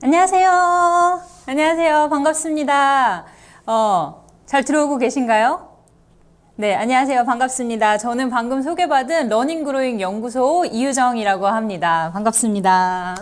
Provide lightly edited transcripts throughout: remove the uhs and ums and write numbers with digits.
안녕하세요. 안녕하세요. 반갑습니다. 잘 들어오고 계신가요? 네, 안녕하세요. 반갑습니다. 저는 방금 소개받은 러닝그로잉 연구소 이유정이라고 합니다. 반갑습니다.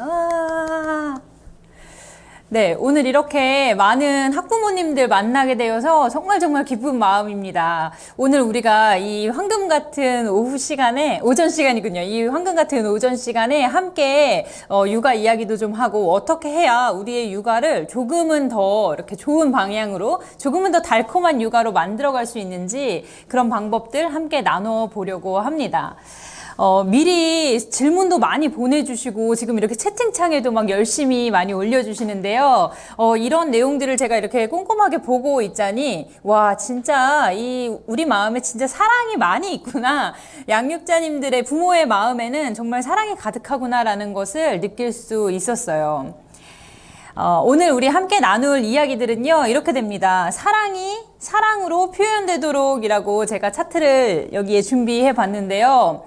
네, 오늘 이렇게 많은 학부모님들 만나게 되어서 정말 기쁜 마음입니다. 오늘 우리가 이 황금 같은 오후 시간에, 오전 시간이군요. 이 황금 같은 오전 시간에 함께 육아 이야기도 좀 하고 어떻게 해야 우리의 육아를 조금은 더 이렇게 좋은 방향으로, 조금은 더 달콤한 육아로 만들어갈 수 있는지 그런 방법들 함께 나눠보려고 합니다. 미리 질문도 많이 보내주시고 지금 이렇게 채팅창에도 막 열심히 많이 올려주시는데요. 이런 내용들을 제가 이렇게 꼼꼼하게 보고 있자니 와 진짜 우리 마음에 진짜 사랑이 많이 있구나. 양육자님들의 부모의 마음에는 정말 사랑이 가득하구나라는 것을 느낄 수 있었어요. 오늘 우리 함께 나눌 이야기들은요 이렇게 됩니다. 사랑이 사랑으로 표현되도록 이라고 제가 차트를 여기에 준비해 봤는데요.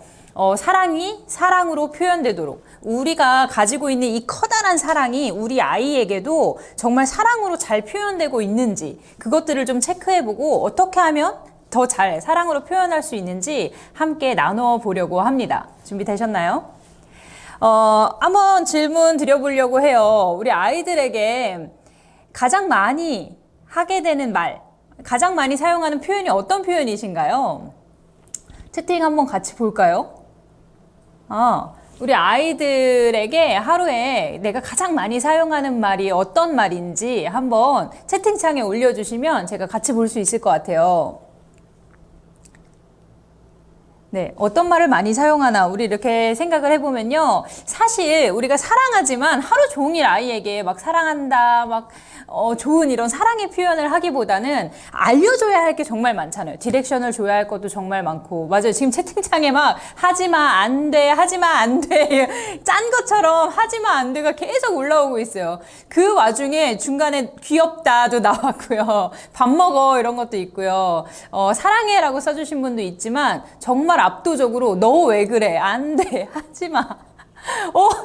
사랑이 사랑으로 표현되도록 우리가 가지고 있는 이 커다란 사랑이 우리 아이에게도 정말 사랑으로 잘 표현되고 있는지 그것들을 좀 체크해보고 어떻게 하면 더 잘 사랑으로 표현할 수 있는지 함께 나눠 보려고 합니다. 준비되셨나요? 한번 질문 드려보려고 해요. 우리 아이들에게 가장 많이 하게 되는 말, 가장 많이 사용하는 표현이 어떤 표현이신가요? 채팅 한번 같이 볼까요? 우리 아이들에게 하루에 내가 가장 많이 사용하는 말이 어떤 말인지 한번 채팅창에 올려주시면 제가 같이 볼 수 있을 것 같아요. 네, 어떤 말을 많이 사용하나 우리 이렇게 생각을 해보면요. 사실 우리가 사랑하지만 하루 종일 아이에게 막 사랑한다, 막 좋은 이런 사랑의 표현을 하기보다는 알려줘야 할 게 정말 많잖아요. 디렉션을 줘야 할 것도 정말 많고. 맞아요. 지금 채팅창에 막 하지마, 안 돼, 하지마, 안 돼. 짠 것처럼 하지마, 안 돼가 계속 올라오고 있어요. 그 와중에 중간에 귀엽다도 나왔고요. 밥 먹어 이런 것도 있고요. 사랑해라고 써주신 분도 있지만 정말 압도적으로 너 왜 그래? 안 돼. 하지 마.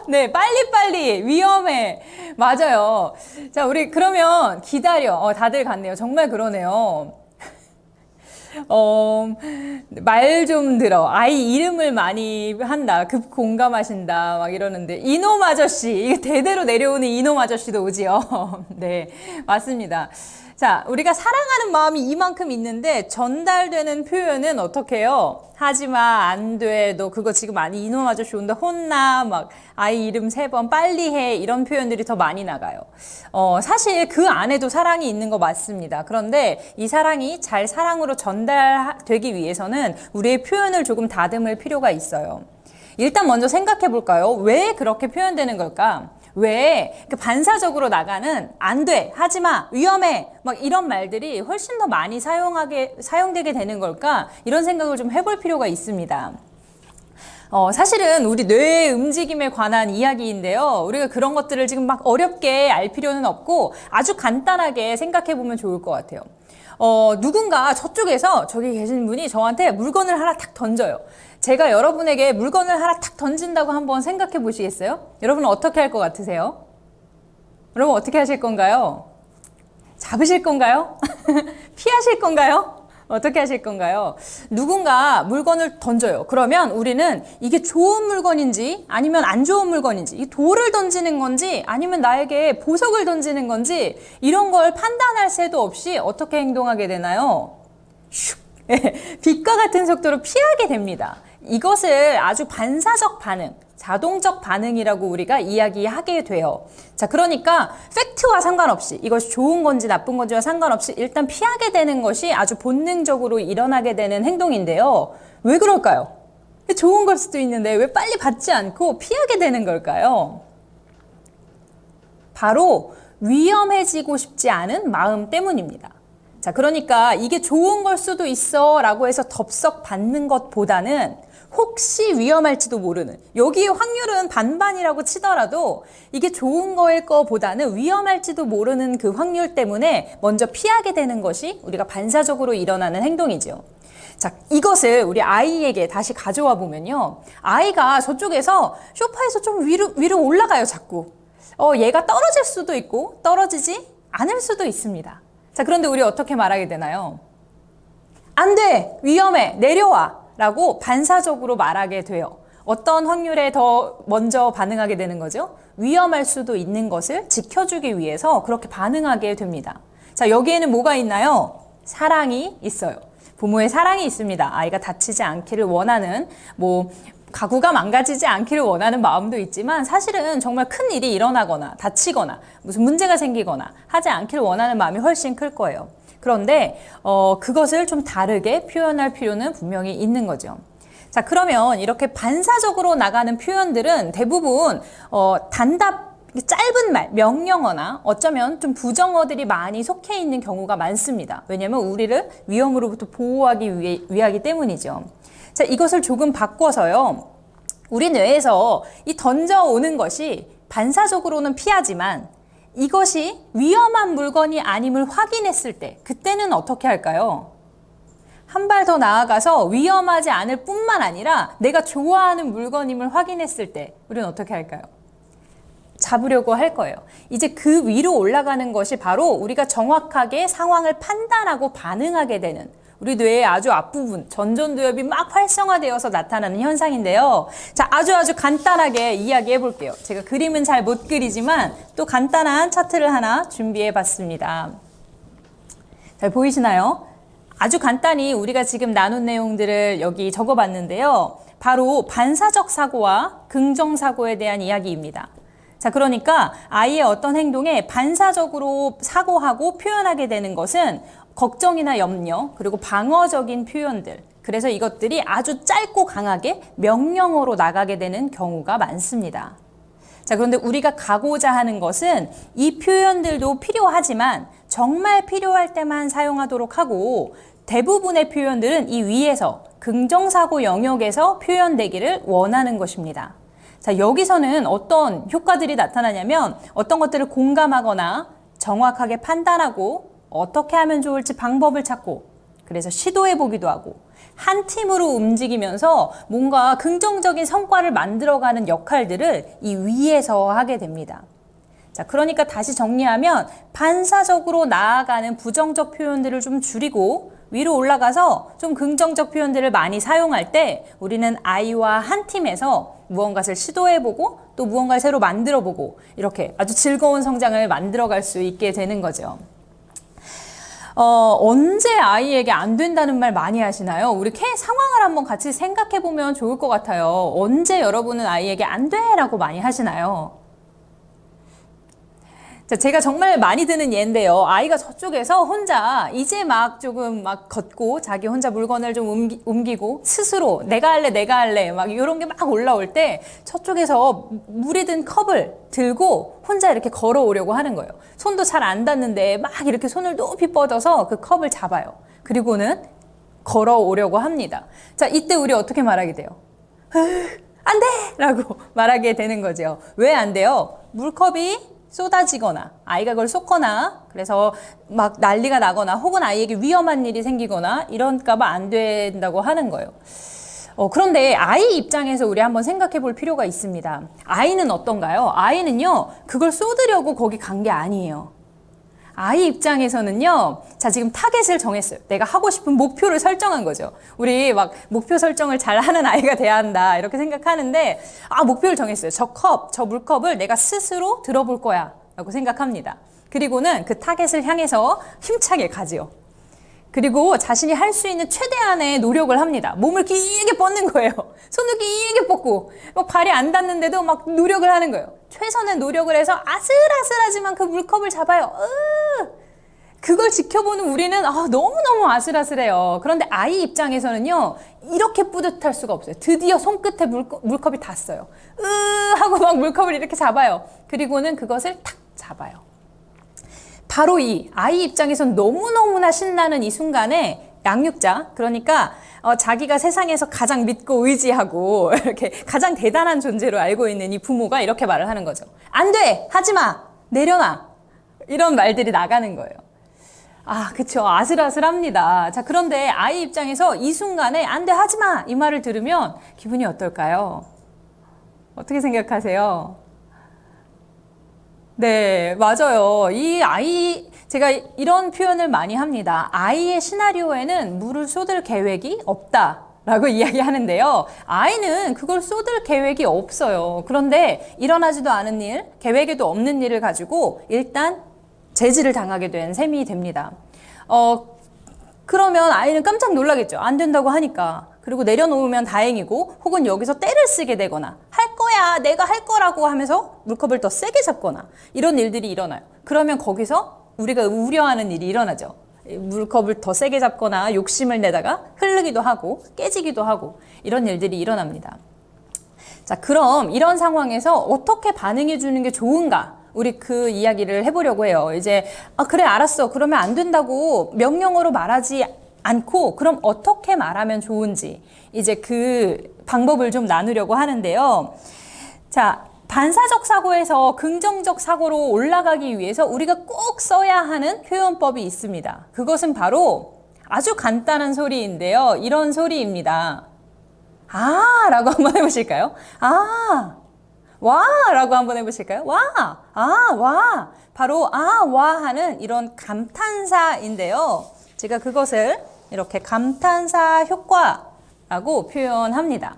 네. 빨리빨리. 위험해. 맞아요. 자, 우리 그러면 기다려. 다들 갔네요. 정말 그러네요. 말 좀 들어. 아이 이름을 많이 한다. 급 공감하신다. 막 이러는데. 이놈 아저씨. 이게 대대로 내려오는 이놈 아저씨도 오지요. 네. 맞습니다. 자, 우리가 사랑하는 마음이 이만큼 있는데 전달되는 표현은 어떻게 해요? 하지마, 안 돼, 너 그거 지금 아니 이놈 아저씨 온다, 혼나, 막 아이 이름 3번 빨리 해 이런 표현들이 더 많이 나가요. 사실 그 안에도 사랑이 있는 거 맞습니다. 그런데 이 사랑이 잘 사랑으로 전달되기 위해서는 우리의 표현을 조금 다듬을 필요가 있어요. 일단 먼저 생각해 볼까요? 왜 그렇게 표현되는 걸까? 왜 반사적으로 나가는 안 돼, 하지 마, 위험해 막 이런 말들이 훨씬 더 많이 사용되게 되는 걸까? 이런 생각을 좀 해볼 필요가 있습니다. 사실은 우리 뇌의 움직임에 관한 이야기인데요. 우리가 그런 것들을 지금 막 어렵게 알 필요는 없고 아주 간단하게 생각해 보면 좋을 것 같아요. 누군가 저쪽에서 저기 계신 분이 저한테 물건을 하나 탁 던져요. 제가 여러분에게 물건을 하나 탁 던진다고 한번 생각해 보시겠어요? 여러분은 어떻게 할 것 같으세요? 여러분 어떻게 하실 건가요? 잡으실 건가요? 피하실 건가요? 어떻게 하실 건가요? 누군가 물건을 던져요. 그러면 우리는 이게 좋은 물건인지 아니면 안 좋은 물건인지, 이 돌을 던지는 건지 아니면 나에게 보석을 던지는 건지 이런 걸 판단할 새도 없이 어떻게 행동하게 되나요? 슉! 빛과 같은 속도로 피하게 됩니다. 이것을 아주 반사적 반응, 자동적 반응이라고 우리가 이야기하게 돼요. 자, 그러니까 팩트와 상관없이 이것이 좋은 건지 나쁜 건지와 상관없이 일단 피하게 되는 것이 아주 본능적으로 일어나게 되는 행동인데요. 왜 그럴까요? 좋은 걸 수도 있는데 왜 빨리 받지 않고 피하게 되는 걸까요? 바로 위험해지고 싶지 않은 마음 때문입니다. 자, 그러니까 이게 좋은 걸 수도 있어 라고 해서 덥석 받는 것보다는 혹시 위험할지도 모르는, 여기의 확률은 반반이라고 치더라도 이게 좋은 거일 거보다는 위험할지도 모르는 그 확률 때문에 먼저 피하게 되는 것이 우리가 반사적으로 일어나는 행동이죠. 자, 이것을 우리 아이에게 다시 가져와 보면요. 아이가 저쪽에서 소파에서 좀 위로 올라가요, 자꾸. 얘가 떨어질 수도 있고 떨어지지 않을 수도 있습니다. 자, 그런데 우리 어떻게 말하게 되나요? 안 돼! 위험해! 내려와! 라고 반사적으로 말하게 돼요. 어떤 확률에 더 먼저 반응하게 되는 거죠? 위험할 수도 있는 것을 지켜주기 위해서 그렇게 반응하게 됩니다. 자, 여기에는 뭐가 있나요? 사랑이 있어요. 부모의 사랑이 있습니다. 아이가 다치지 않기를 원하는, 가구가 망가지지 않기를 원하는 마음도 있지만 사실은 정말 큰 일이 일어나거나 다치거나 무슨 문제가 생기거나 하지 않기를 원하는 마음이 훨씬 클 거예요. 그런데 그것을 좀 다르게 표현할 필요는 분명히 있는 거죠. 자, 그러면 이렇게 반사적으로 나가는 표현들은 대부분 짧은 말, 명령어나 어쩌면 좀 부정어들이 많이 속해 있는 경우가 많습니다. 왜냐하면 우리를 위험으로부터 보호하기 위하기 때문이죠. 자, 이것을 조금 바꿔서요. 우리 뇌에서 이 던져오는 것이 반사적으로는 피하지만 이것이 위험한 물건이 아님을 확인했을 때 그때는 어떻게 할까요? 한 발 더 나아가서 위험하지 않을 뿐만 아니라 내가 좋아하는 물건임을 확인했을 때 우리는 어떻게 할까요? 잡으려고 할 거예요. 이제 그 위로 올라가는 것이 바로 우리가 정확하게 상황을 판단하고 반응하게 되는 우리 뇌의 아주 앞부분, 전전두엽이 막 활성화되어서 나타나는 현상인데요. 자, 아주 간단하게 이야기해 볼게요. 제가 그림은 잘 못 그리지만 또 간단한 차트를 하나 준비해 봤습니다. 잘 보이시나요? 아주 간단히 우리가 지금 나눈 내용들을 여기 적어 봤는데요. 바로 반사적 사고와 긍정 사고에 대한 이야기입니다. 자, 그러니까 아이의 어떤 행동에 반사적으로 사고하고 표현하게 되는 것은 걱정이나 염려, 그리고 방어적인 표현들. 그래서 이것들이 아주 짧고 강하게 명령어로 나가게 되는 경우가 많습니다. 자, 그런데 우리가 가고자 하는 것은 이 표현들도 필요하지만 정말 필요할 때만 사용하도록 하고 대부분의 표현들은 이 위에서 긍정사고 영역에서 표현되기를 원하는 것입니다. 자, 여기서는 어떤 효과들이 나타나냐면 어떤 것들을 공감하거나 정확하게 판단하고 어떻게 하면 좋을지 방법을 찾고 그래서 시도해 보기도 하고 한 팀으로 움직이면서 뭔가 긍정적인 성과를 만들어가는 역할들을 이 위에서 하게 됩니다. 자, 그러니까 다시 정리하면 반사적으로 나아가는 부정적 표현들을 좀 줄이고 위로 올라가서 좀 긍정적 표현들을 많이 사용할 때 우리는 아이와 한 팀에서 무언가를 시도해보고 또 무언가를 새로 만들어보고 이렇게 아주 즐거운 성장을 만들어갈 수 있게 되는 거죠. 언제 아이에게 안 된다는 말 많이 하시나요? 우리 상황을 한번 같이 생각해보면 좋을 것 같아요. 언제 여러분은 아이에게 안 돼! 라고 많이 하시나요? 자, 제가 정말 많이 드는 예인데요. 아이가 저쪽에서 혼자 이제 조금 걷고 자기 혼자 물건을 좀 옮기고 스스로 내가 할래 막 이런 게 막 올라올 때 저쪽에서 물이 든 컵을 들고 혼자 이렇게 걸어오려고 하는 거예요. 손도 잘 안 닿는데 막 이렇게 손을 높이 뻗어서 그 컵을 잡아요. 그리고는 걸어오려고 합니다. 자, 이때 우리 어떻게 말하게 돼요? 안 돼! 라고 말하게 되는 거죠. 왜 안 돼요? 물컵이 쏟아지거나 아이가 그걸 쏟거나 그래서 막 난리가 나거나 혹은 아이에게 위험한 일이 생기거나 이럴까봐 안 된다고 하는 거예요. 그런데 아이 입장에서 우리 한번 생각해 볼 필요가 있습니다. 아이는 어떤가요? 아이는요, 그걸 쏟으려고 거기 간 게 아니에요. 아이 입장에서는요, 자, 지금 타겟을 정했어요. 내가 하고 싶은 목표를 설정한 거죠. 우리 목표 설정을 잘 하는 아이가 돼야 한다, 이렇게 생각하는데, 목표를 정했어요. 저 물컵을 내가 스스로 들어볼 거야, 라고 생각합니다. 그리고는 그 타겟을 향해서 힘차게 가지요. 그리고 자신이 할 수 있는 최대한의 노력을 합니다. 몸을 길게 뻗는 거예요. 손을 길게 뻗고 발이 안 닿는데도 막 노력을 하는 거예요. 최선의 노력을 해서 아슬아슬하지만 그 물컵을 잡아요. 그걸 지켜보는 우리는 너무너무 아슬아슬해요. 그런데 아이 입장에서는요, 이렇게 뿌듯할 수가 없어요. 드디어 손끝에 물컵이 닿았어요. 하고 막 물컵을 이렇게 잡아요. 그리고는 그것을 탁 잡아요. 바로 이 아이 입장에선 너무너무나 신나는 이 순간에 양육자, 그러니까 자기가 세상에서 가장 믿고 의지하고 이렇게 가장 대단한 존재로 알고 있는 이 부모가 이렇게 말을 하는 거죠. 안 돼! 하지 마! 내려놔! 이런 말들이 나가는 거예요. 그쵸. 아슬아슬합니다. 자, 그런데 아이 입장에서 이 순간에 안 돼! 하지 마! 이 말을 들으면 기분이 어떨까요? 어떻게 생각하세요? 네, 맞아요. 이 아이, 제가 이런 표현을 많이 합니다. 아이의 시나리오에는 물을 쏟을 계획이 없다. 라고 이야기하는데요. 아이는 그걸 쏟을 계획이 없어요. 그런데 일어나지도 않은 일, 계획에도 없는 일을 가지고 일단 제지를 당하게 된 셈이 됩니다. 그러면 아이는 깜짝 놀라겠죠. 안 된다고 하니까. 그리고 내려놓으면 다행이고, 혹은 여기서 때를 쓰게 되거나, 할 거야, 내가 할 거라고 하면서 물컵을 더 세게 잡거나, 이런 일들이 일어나요. 그러면 거기서 우리가 우려하는 일이 일어나죠. 물컵을 더 세게 잡거나, 욕심을 내다가 흐르기도 하고, 깨지기도 하고, 이런 일들이 일어납니다. 자, 그럼 이런 상황에서 어떻게 반응해 주는 게 좋은가? 우리 그 이야기를 해보려고 해요. 이제, 그래, 알았어. 그러면 안 된다고 명령어로 말하지 않고, 그럼 어떻게 말하면 좋은지, 이제 그 방법을 좀 나누려고 하는데요. 자, 반사적 사고에서 긍정적 사고로 올라가기 위해서 우리가 꼭 써야 하는 표현법이 있습니다. 그것은 바로 아주 간단한 소리인데요. 이런 소리입니다. 아, 라고 한번 해보실까요? 아, 와, 라고 한번 해보실까요? 와, 아, 와. 바로 아, 와 하는 이런 감탄사인데요. 제가 그것을 이렇게 감탄사 효과라고 표현합니다.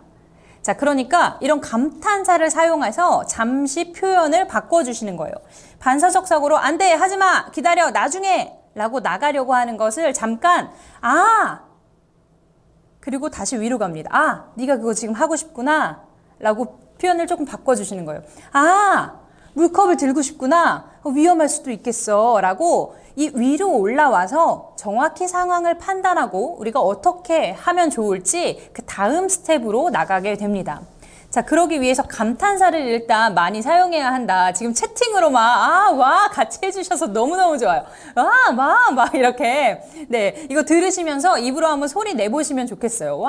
자, 그러니까 이런 감탄사를 사용해서 잠시 표현을 바꿔주시는 거예요. 반사적 사고로 안 돼, 하지 마, 기다려, 나중에 라고 나가려고 하는 것을 잠깐 그리고 다시 위로 갑니다. 아, 네가 그거 지금 하고 싶구나 라고 표현을 조금 바꿔주시는 거예요. 아, 물컵을 들고 싶구나. 위험할 수도 있겠어 라고 이 위로 올라와서 정확히 상황을 판단하고 우리가 어떻게 하면 좋을지 그 다음 스텝으로 나가게 됩니다. 자, 그러기 위해서 감탄사를 일단 많이 사용해야 한다. 지금 채팅으로 와, 같이 해주셔서 너무너무 좋아요. 막 이렇게. 네, 이거 들으시면서 입으로 한번 소리 내보시면 좋겠어요.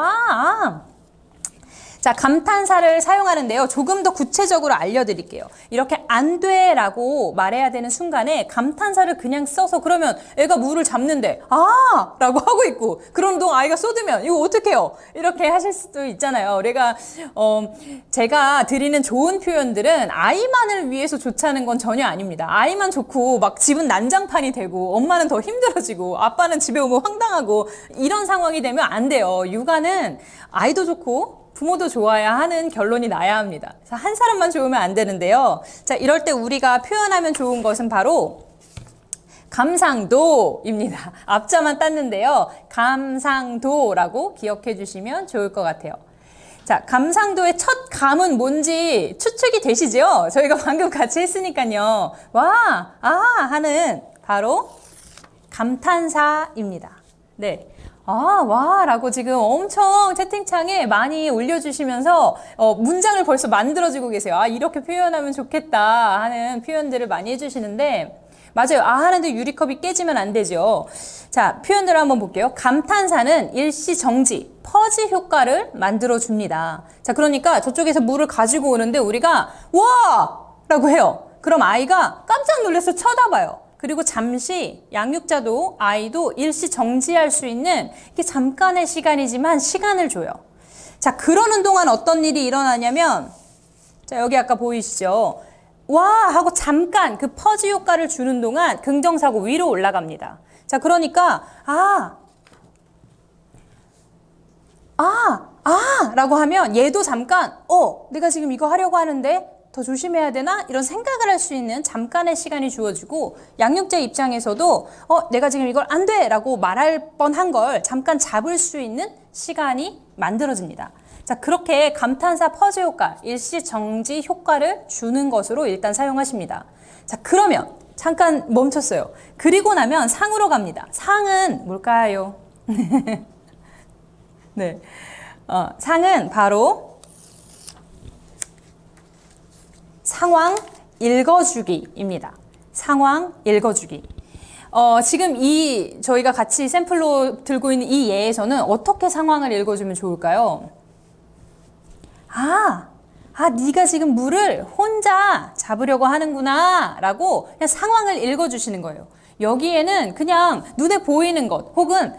자, 감탄사를 사용하는데요. 조금 더 구체적으로 알려드릴게요. 이렇게 안 돼 라고 말해야 되는 순간에 감탄사를 그냥 써서 그러면 애가 물을 잡는데 라고 하고 있고 그런 동안 아이가 쏟으면 이거 어떡해요? 이렇게 하실 수도 있잖아요. 제가 드리는 좋은 표현들은 아이만을 위해서 좋다는 건 전혀 아닙니다. 아이만 좋고 막 집은 난장판이 되고 엄마는 더 힘들어지고 아빠는 집에 오면 황당하고 이런 상황이 되면 안 돼요. 육아는 아이도 좋고 부모도 좋아야 하는 결론이 나야 합니다. 한 사람만 좋으면 안 되는데요. 자, 이럴 때 우리가 표현하면 좋은 것은 바로 감상도입니다. 앞자만 땄는데요. 감상도라고 기억해 주시면 좋을 것 같아요. 자, 감상도의 첫 감은 뭔지 추측이 되시죠? 저희가 방금 같이 했으니까요. 와, 하는 바로 감탄사입니다. 네. 와 라고 지금 엄청 채팅창에 많이 올려주시면서 문장을 벌써 만들어주고 계세요. 이렇게 표현하면 좋겠다 하는 표현들을 많이 해주시는데 맞아요. 하는데 유리컵이 깨지면 안 되죠. 자, 표현들을 한번 볼게요. 감탄사는 일시정지, 퍼지 효과를 만들어줍니다. 자, 그러니까 저쪽에서 물을 가지고 오는데 우리가 와! 라고 해요. 그럼 아이가 깜짝 놀라서 쳐다봐요. 그리고 잠시 양육자도 아이도 일시 정지할 수 있는 이게 잠깐의 시간이지만 시간을 줘요. 자, 그러는 동안 어떤 일이 일어나냐면 자, 여기 아까 보이시죠? 와! 하고 잠깐 그 퍼지 효과를 주는 동안 긍정사고 위로 올라갑니다. 자, 그러니까 라고 하면 얘도 잠깐 내가 지금 이거 하려고 하는데 더 조심해야 되나? 이런 생각을 할 수 있는 잠깐의 시간이 주어지고 양육자 입장에서도 내가 지금 이걸 안 돼! 라고 말할 뻔한 걸 잠깐 잡을 수 있는 시간이 만들어집니다. 자, 그렇게 감탄사 퍼즈 효과, 일시정지 효과를 주는 것으로 일단 사용하십니다. 자, 그러면 잠깐 멈췄어요. 그리고 나면 상으로 갑니다. 상은 뭘까요? 네, 상은 바로 상황 읽어주기입니다. 상황 읽어주기. 지금 저희가 같이 샘플로 들고 있는 이 예에서는 어떻게 상황을 읽어주면 좋을까요? 네가 지금 물을 혼자 잡으려고 하는구나 라고 그냥 상황을 읽어주시는 거예요. 여기에는 그냥 눈에 보이는 것 혹은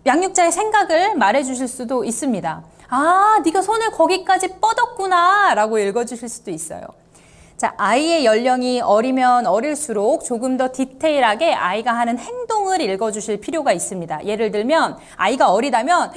양육자의 생각을 말해주실 수도 있습니다. 네가 손을 거기까지 뻗었구나 라고 읽어주실 수도 있어요. 자, 아이의 연령이 어리면 어릴수록 조금 더 디테일하게 아이가 하는 행동을 읽어주실 필요가 있습니다. 예를 들면 아이가 어리다면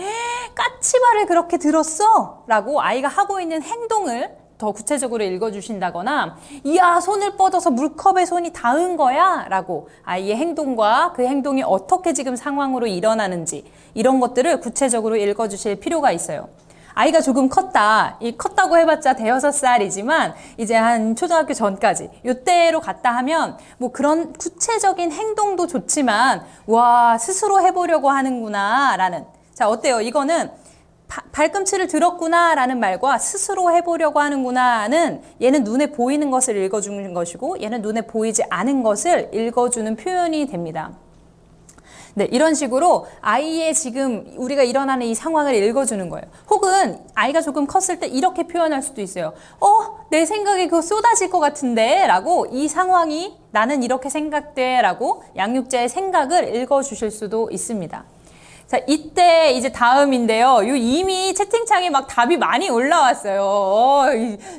까치발을 그렇게 들었어? 라고 아이가 하고 있는 행동을 더 구체적으로 읽어주신다거나 이야 손을 뻗어서 물컵에 손이 닿은 거야? 라고 아이의 행동과 그 행동이 어떻게 지금 상황으로 일어나는지 이런 것들을 구체적으로 읽어주실 필요가 있어요. 아이가 조금 컸다. 이 컸다고 해봤자 대여섯 살이지만 이제 한 초등학교 전까지 요때로 갔다 하면 뭐 그런 구체적인 행동도 좋지만 와 스스로 해보려고 하는구나 라는 자 어때요? 이거는 발꿈치를 들었구나 라는 말과 스스로 해보려고 하는구나는 얘는 눈에 보이는 것을 읽어주는 것이고 얘는 눈에 보이지 않은 것을 읽어주는 표현이 됩니다. 네, 이런 식으로 아이의 지금 우리가 일어나는 이 상황을 읽어주는 거예요. 혹은 아이가 조금 컸을 때 이렇게 표현할 수도 있어요. 내 생각에 그거 쏟아질 것 같은데 라고 이 상황이 나는 이렇게 생각돼 라고 양육자의 생각을 읽어주실 수도 있습니다. 자, 이때 이제 다음인데요. 이미 채팅창에 막 답이 많이 올라왔어요.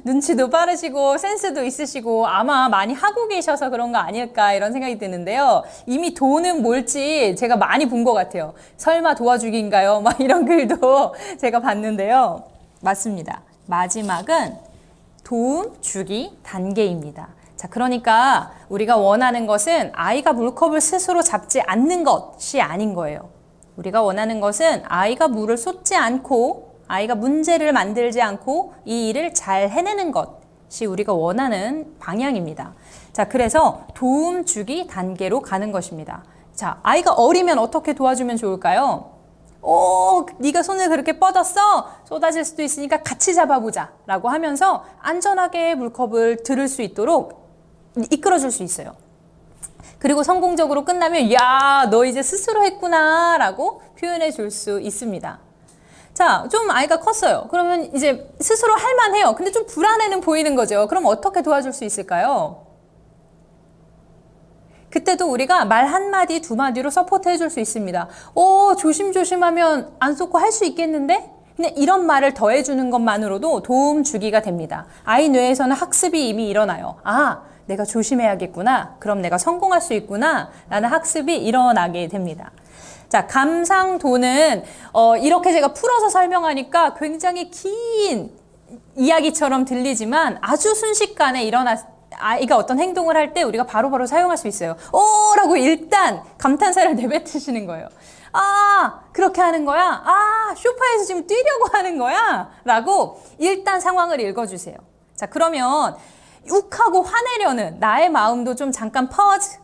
눈치도 빠르시고 센스도 있으시고 아마 많이 하고 계셔서 그런 거 아닐까 이런 생각이 드는데요. 이미 도는 뭘지 제가 많이 본 것 같아요. 설마 도와주기인가요? 막 이런 글도 제가 봤는데요. 맞습니다. 마지막은 도움 주기 단계입니다. 자, 그러니까 우리가 원하는 것은 아이가 물컵을 스스로 잡지 않는 것이 아닌 거예요. 우리가 원하는 것은 아이가 물을 쏟지 않고 아이가 문제를 만들지 않고 이 일을 잘 해내는 것이 우리가 원하는 방향입니다. 자, 그래서 도움 주기 단계로 가는 것입니다. 자, 아이가 어리면 어떻게 도와주면 좋을까요? 네가 손을 그렇게 뻗었어? 쏟아질 수도 있으니까 같이 잡아보자 라고 하면서 안전하게 물컵을 들을 수 있도록 이끌어줄 수 있어요. 그리고 성공적으로 끝나면 야, 너 이제 스스로 했구나 라고 표현해 줄 수 있습니다. 자, 좀 아이가 컸어요. 그러면 이제 스스로 할 만해요. 근데 좀 불안해는 보이는 거죠. 그럼 어떻게 도와줄 수 있을까요? 그때도 우리가 말 한마디 두 마디로 서포트 해줄 수 있습니다. 조심조심하면 안 쏟고 할 수 있겠는데? 그냥 이런 말을 더해주는 것만으로도 도움 주기가 됩니다. 아이 뇌에서는 학습이 이미 일어나요. 내가 조심해야겠구나. 그럼 내가 성공할 수 있구나. 라는 학습이 일어나게 됩니다. 자, 감상도는 이렇게 제가 풀어서 설명하니까 굉장히 긴 이야기처럼 들리지만 아주 순식간에 아이가 어떤 행동을 할 때 우리가 바로바로 사용할 수 있어요. 라고 일단 감탄사를 내뱉으시는 거예요. 그렇게 하는 거야? 소파에서 지금 뛰려고 하는 거야? 라고 일단 상황을 읽어주세요. 자, 그러면 욱하고 화내려는 나의 마음도 좀 잠깐 퍼즈.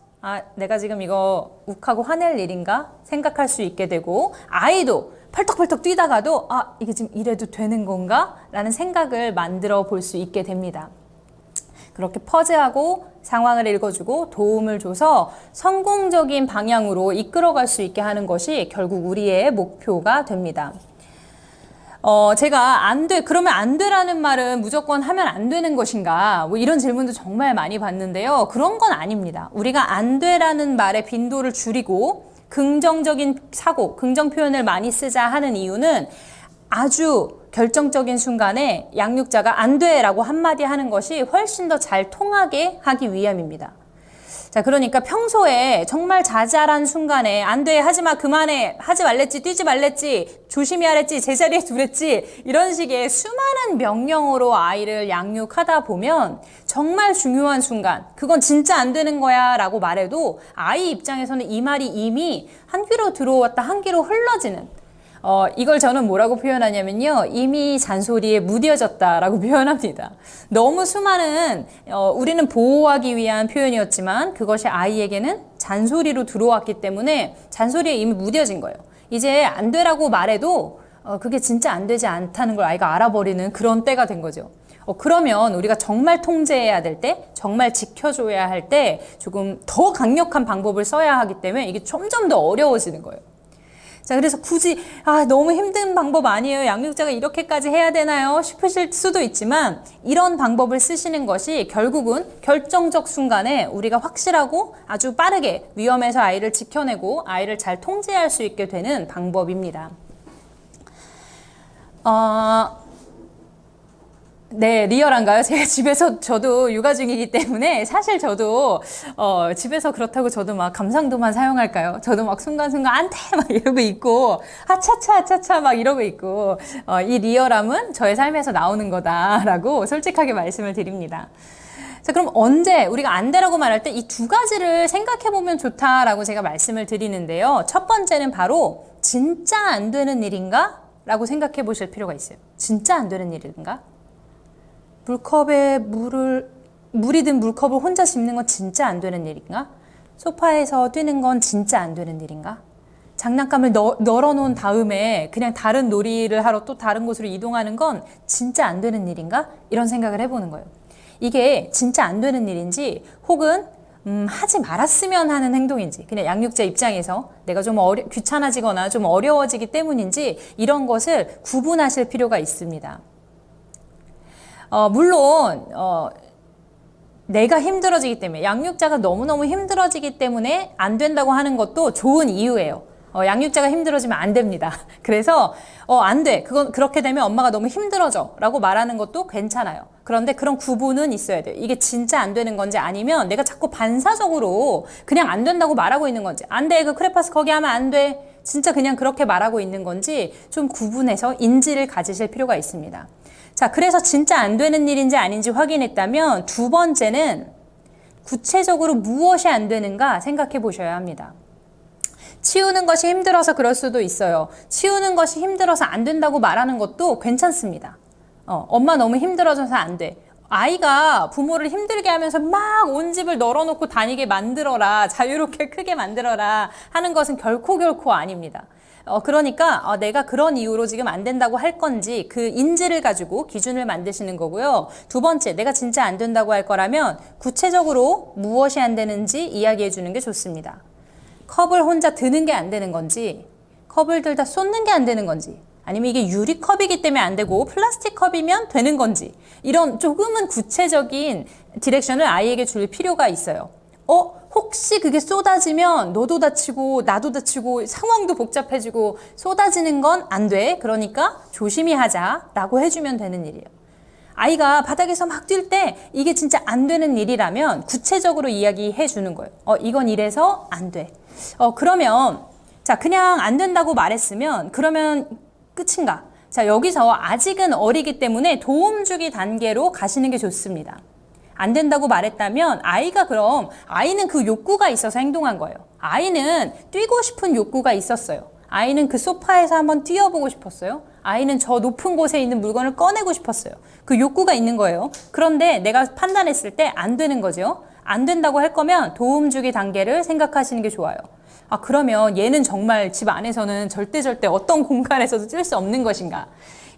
내가 지금 이거 욱하고 화낼 일인가? 생각할 수 있게 되고 아이도 펄떡펄떡 뛰다가도 이게 지금 이래도 되는 건가? 라는 생각을 만들어 볼 수 있게 됩니다. 그렇게 퍼즈하고 상황을 읽어주고 도움을 줘서 성공적인 방향으로 이끌어갈 수 있게 하는 것이 결국 우리의 목표가 됩니다. 제가 그러면 안 되라는 말은 무조건 하면 안 되는 것인가? 뭐 이런 질문도 정말 많이 받는데요. 그런 건 아닙니다. 우리가 안 되라는 말의 빈도를 줄이고 긍정적인 사고, 긍정 표현을 많이 쓰자 하는 이유는 아주 결정적인 순간에 양육자가 안 돼! 라고 한마디 하는 것이 훨씬 더 잘 통하게 하기 위함입니다. 자, 그러니까 평소에 정말 자잘한 순간에 안 돼, 하지 마, 그만해, 하지 말랬지, 뛰지 말랬지, 조심히 하랬지, 제자리에 두랬지 이런 식의 수많은 명령어로 아이를 양육하다 보면 정말 중요한 순간 그건 진짜 안 되는 거야 라고 말해도 아이 입장에서는 이 말이 이미 한 귀로 들어왔다 한 귀로 흘러지는 이걸 저는 뭐라고 표현하냐면요. 이미 잔소리에 무뎌졌다라고 표현합니다. 너무 수많은 우리는 보호하기 위한 표현이었지만 그것이 아이에게는 잔소리로 들어왔기 때문에 잔소리에 이미 무뎌진 거예요. 이제 안 되라고 말해도 그게 진짜 안 되지 않다는 걸 아이가 알아버리는 그런 때가 된 거죠. 그러면 우리가 정말 통제해야 될 때, 정말 지켜줘야 할 때 조금 더 강력한 방법을 써야 하기 때문에 이게 점점 더 어려워지는 거예요. 자, 그래서 굳이 너무 힘든 방법 아니에요. 양육자가 이렇게까지 해야 되나요? 싶으실 수도 있지만 이런 방법을 쓰시는 것이 결국은 결정적 순간에 우리가 확실하고 아주 빠르게 위험에서 아이를 지켜내고 아이를 잘 통제할 수 있게 되는 방법입니다. 네, 리얼한가요? 제가 집에서 저도 육아 중이기 때문에 사실 저도 집에서 그렇다고 저도 막 감상도만 사용할까요? 저도 막 순간순간 안돼 막 이러고 있고 아차차 아차차 막 이러고 있고 이 리얼함은 저의 삶에서 나오는 거다라고 솔직하게 말씀을 드립니다. 자, 그럼 언제 우리가 안 되라고 말할 때 이 두 가지를 생각해 보면 좋다라고 제가 말씀을 드리는데요. 첫 번째는 바로 진짜 안 되는 일인가? 라고 생각해 보실 필요가 있어요. 진짜 안 되는 일인가? 물컵에 물이 든 물컵을 혼자 짚는 건 진짜 안 되는 일인가? 소파에서 뛰는 건 진짜 안 되는 일인가? 장난감을 널어놓은 다음에 그냥 다른 놀이를 하러 또 다른 곳으로 이동하는 건 진짜 안 되는 일인가? 이런 생각을 해보는 거예요. 이게 진짜 안 되는 일인지 혹은 하지 말았으면 하는 행동인지 그냥 양육자 입장에서 내가 좀 귀찮아지거나 좀 어려워지기 때문인지 이런 것을 구분하실 필요가 있습니다. 물론 내가 힘들어지기 때문에 양육자가 너무너무 힘들어지기 때문에 안 된다고 하는 것도 좋은 이유예요. 양육자가 힘들어지면 안 됩니다. 그래서 안 돼. 그건 그렇게 되면 엄마가 너무 힘들어져 라고 말하는 것도 괜찮아요. 그런데 그런 구분은 있어야 돼요. 이게 진짜 안 되는 건지 아니면 내가 자꾸 반사적으로 그냥 안 된다고 말하고 있는 건지 안 돼. 그 크레파스 거기 하면 안 돼. 진짜 그냥 그렇게 말하고 있는 건지 좀 구분해서 인지를 가지실 필요가 있습니다. 자, 그래서 진짜 안 되는 일인지 아닌지 확인했다면 두 번째는 구체적으로 무엇이 안 되는가 생각해 보셔야 합니다. 치우는 것이 힘들어서 그럴 수도 있어요. 치우는 것이 힘들어서 안 된다고 말하는 것도 괜찮습니다. 엄마 너무 힘들어져서 안 돼. 아이가 부모를 힘들게 하면서 막 온 집을 널어놓고 다니게 만들어라, 자유롭게 크게 만들어라 하는 것은 결코 아닙니다. 그러니까 내가 그런 이유로 지금 안 된다고 할 건지 그 인지를 가지고 기준을 만드시는 거고요. 두 번째, 내가 진짜 안 된다고 할 거라면 구체적으로 무엇이 안 되는지 이야기해 주는 게 좋습니다. 컵을 혼자 드는 게 안 되는 건지, 컵을 들다 쏟는 게 안 되는 건지, 아니면 이게 유리컵이기 때문에 안 되고 플라스틱 컵이면 되는 건지, 이런 조금은 구체적인 디렉션을 아이에게 줄 필요가 있어요. 혹시 그게 쏟아지면 너도 다치고 나도 다치고 상황도 복잡해지고 쏟아지는 건 안 돼. 그러니까 조심히 하자라고 해주면 되는 일이에요. 아이가 바닥에서 막 뛸 때 이게 진짜 안 되는 일이라면 구체적으로 이야기해 주는 거예요. 이건 이래서 안 돼. 그러면 자, 그냥 안 된다고 말했으면 그러면 끝인가? 자, 여기서 아직은 어리기 때문에 도움 주기 단계로 가시는 게 좋습니다. 안 된다고 말했다면 아이는 그 욕구가 있어서 행동한 거예요. 아이는 뛰고 싶은 욕구가 있었어요. 아이는 그 소파에서 한번 뛰어보고 싶었어요. 아이는 저 높은 곳에 있는 물건을 꺼내고 싶었어요. 그 욕구가 있는 거예요. 그런데 내가 판단했을 때 안 되는 거죠. 안 된다고 할 거면 도움 주기 단계를 생각하시는 게 좋아요. 그러면 얘는 정말 집 안에서는 절대 어떤 공간에서도 뛸 수 없는 것인가?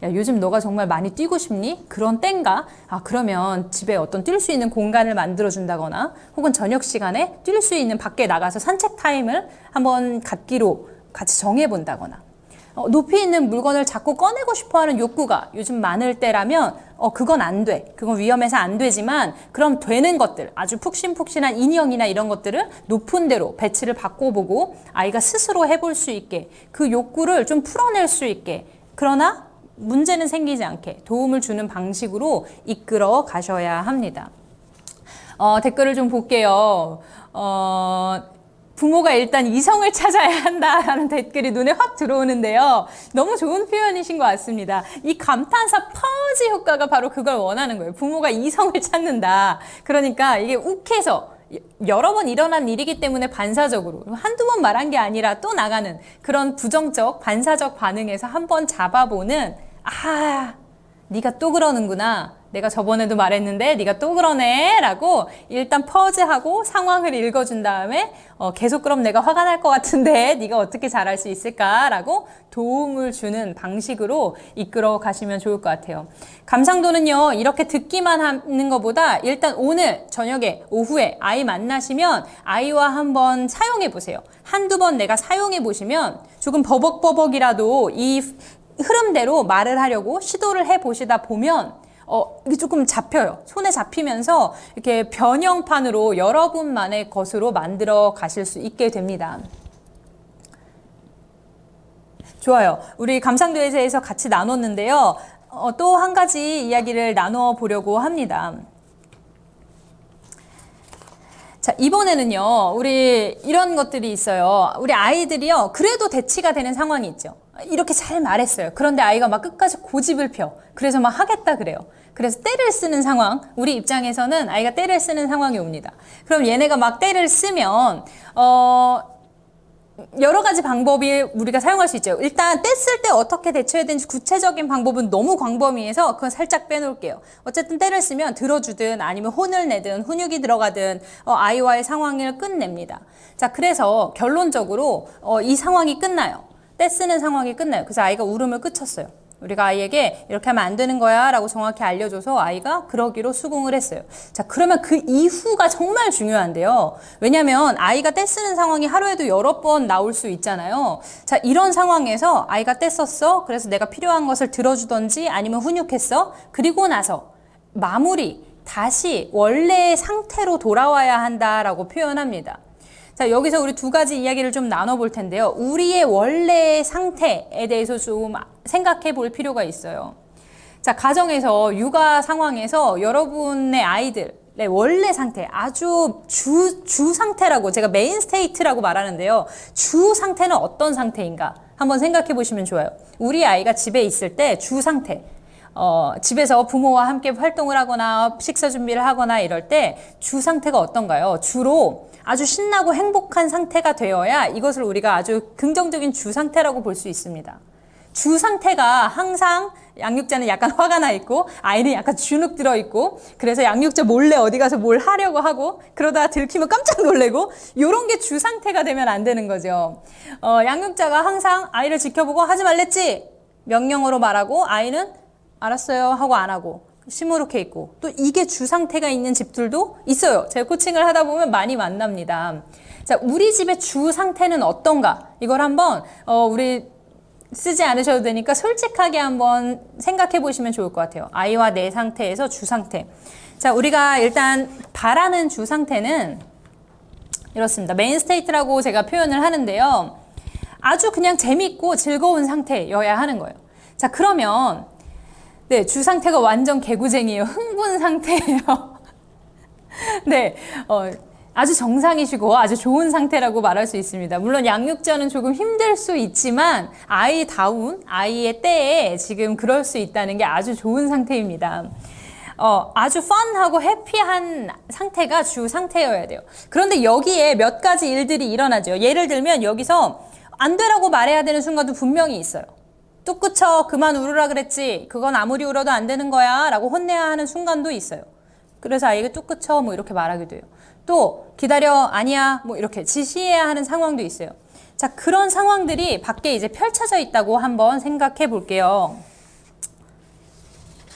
야, 요즘 너가 정말 많이 뛰고 싶니? 그런 때인가? 그러면 집에 어떤 뛸 수 있는 공간을 만들어준다거나 혹은 저녁 시간에 뛸 수 있는 밖에 나가서 산책 타임을 한번 갖기로 같이 정해본다거나 높이 있는 물건을 자꾸 꺼내고 싶어하는 욕구가 요즘 많을 때라면 그건 안 돼. 그건 위험해서 안 되지만 그럼 되는 것들, 아주 푹신푹신한 인형이나 이런 것들을 높은 데로 배치를 바꿔보고 아이가 스스로 해볼 수 있게 그 욕구를 좀 풀어낼 수 있게 그러나 문제는 생기지 않게 도움을 주는 방식으로 이끌어 가셔야 합니다. 댓글을 좀 볼게요. 부모가 일단 이성을 찾아야 한다라는 댓글이 눈에 확 들어오는데요. 너무 좋은 표현이신 것 같습니다. 이 감탄사 퍼지 효과가 바로 그걸 원하는 거예요. 부모가 이성을 찾는다. 그러니까 이게 욱해서 여러 번 일어난 일이기 때문에 반사적으로 한두 번 말한 게 아니라 또 나가는 그런 부정적 반사적 반응에서 한번 잡아보는 네가 또 그러는구나. 내가 저번에도 말했는데 네가 또 그러네 라고 일단 퍼즈하고 상황을 읽어준 다음에 계속 그럼 내가 화가 날 것 같은데 네가 어떻게 잘할 수 있을까 라고 도움을 주는 방식으로 이끌어 가시면 좋을 것 같아요. 감상도는요 이렇게 듣기만 하는 것보다 일단 오늘 저녁에 오후에 아이 만나시면 아이와 한번 사용해 보세요. 한두 번 내가 사용해 보시면 조금 버벅버벅이라도 이 흐름대로 말을 하려고 시도를 해 보시다 보면 이게 조금 잡혀요. 손에 잡히면서 이렇게 변형판으로 여러분만의 것으로 만들어 가실 수 있게 됩니다. 좋아요. 우리 감상도에 대해서 같이 나눴는데요. 또 한 가지 이야기를 나눠 보려고 합니다. 자, 이번에는요, 우리 이런 것들이 있어요. 우리 아이들이요, 그래도 대치가 되는 상황이 있죠. 이렇게 잘 말했어요. 그런데 아이가 막 끝까지 고집을 펴. 그래서 막 하겠다 그래요. 그래서 떼를 쓰는 상황, 우리 입장에서는 아이가 떼를 쓰는 상황이 옵니다. 그럼 얘네가 막 떼를 쓰면, 여러 가지 방법이 우리가 사용할 수 있죠. 일단 뗐을 때 어떻게 대처해야 되는지 구체적인 방법은 너무 광범위해서 그건 살짝 빼놓을게요. 어쨌든 때를 쓰면 들어주든 아니면 혼을 내든 훈육이 들어가든 아이와의 상황을 끝냅니다. 자, 그래서 결론적으로 이 상황이 끝나요. 떼 쓰는 상황이 끝나요. 그래서 아이가 울음을 그쳤어요. 우리가 아이에게 이렇게 하면 안 되는 거야 라고 정확히 알려줘서 아이가 그러기로 수긍을 했어요. 자, 그러면 그 이후가 정말 중요한데요. 왜냐면 아이가 떼쓰는 상황이 하루에도 여러 번 나올 수 있잖아요. 자, 이런 상황에서 아이가 떼썼어. 그래서 내가 필요한 것을 들어주던지 아니면 훈육했어. 그리고 나서 마무리, 다시 원래의 상태로 돌아와야 한다라고 표현합니다. 자, 여기서 우리 두 가지 이야기를 좀 나눠볼 텐데요. 우리의 원래의 상태에 대해서 좀 생각해 볼 필요가 있어요. 자, 가정에서 육아 상황에서 여러분의 아이들의 원래 상태, 아주 주 상태라고 제가 메인 스테이트라고 말하는데요. 주 상태는 어떤 상태인가 한번 생각해 보시면 좋아요. 우리 아이가 집에 있을 때 주 상태. 집에서 부모와 함께 활동을 하거나 식사 준비를 하거나 이럴 때 주 상태가 어떤가요? 주로 아주 신나고 행복한 상태가 되어야 이것을 우리가 아주 긍정적인 주 상태라고 볼 수 있습니다. 주 상태가 항상 양육자는 약간 화가 나 있고 아이는 약간 주눅 들어 있고 그래서 양육자 몰래 어디 가서 뭘 하려고 하고 그러다가 들키면 깜짝 놀래고 이런 게 주 상태가 되면 안 되는 거죠. 양육자가 항상 아이를 지켜보고 하지 말랬지 명령어로 말하고 아이는 알았어요 하고 안 하고 시무룩해 있고 또 이게 주 상태가 있는 집들도 있어요. 제가 코칭을 하다 보면 많이 만납니다. 자, 우리 집의 주 상태는 어떤가? 이걸 한번 우리 쓰지 않으셔도 되니까 솔직하게 한번 생각해 보시면 좋을 것 같아요. 아이와 내 상태에서 주 상태. 자, 우리가 일단 바라는 주 상태는 이렇습니다. 메인 스테이트라고 제가 표현을 하는데요. 아주 그냥 재밌고 즐거운 상태여야 하는 거예요. 자, 그러면 네, 주 상태가 완전 개구쟁이에요. 흥분 상태예요. 네, 아주 정상이시고 아주 좋은 상태라고 말할 수 있습니다. 물론 양육자는 조금 힘들 수 있지만 아이다운 아이의 때에 지금 그럴 수 있다는 게 아주 좋은 상태입니다. 아주 펀하고 해피한 상태가 주 상태여야 돼요. 그런데 여기에 몇 가지 일들이 일어나죠. 예를 들면 여기서 안 되라고 말해야 되는 순간도 분명히 있어요. 뚝 그쳐 그만 울으라 그랬지 그건 아무리 울어도 안 되는 거야 라고 혼내야 하는 순간도 있어요. 그래서 아이가 뚝 그쳐 뭐 이렇게 말하기도 해요. 또 기다려 아니야 뭐 이렇게 지시해야 하는 상황도 있어요. 자, 그런 상황들이 밖에 이제 펼쳐져 있다고 한번 생각해 볼게요.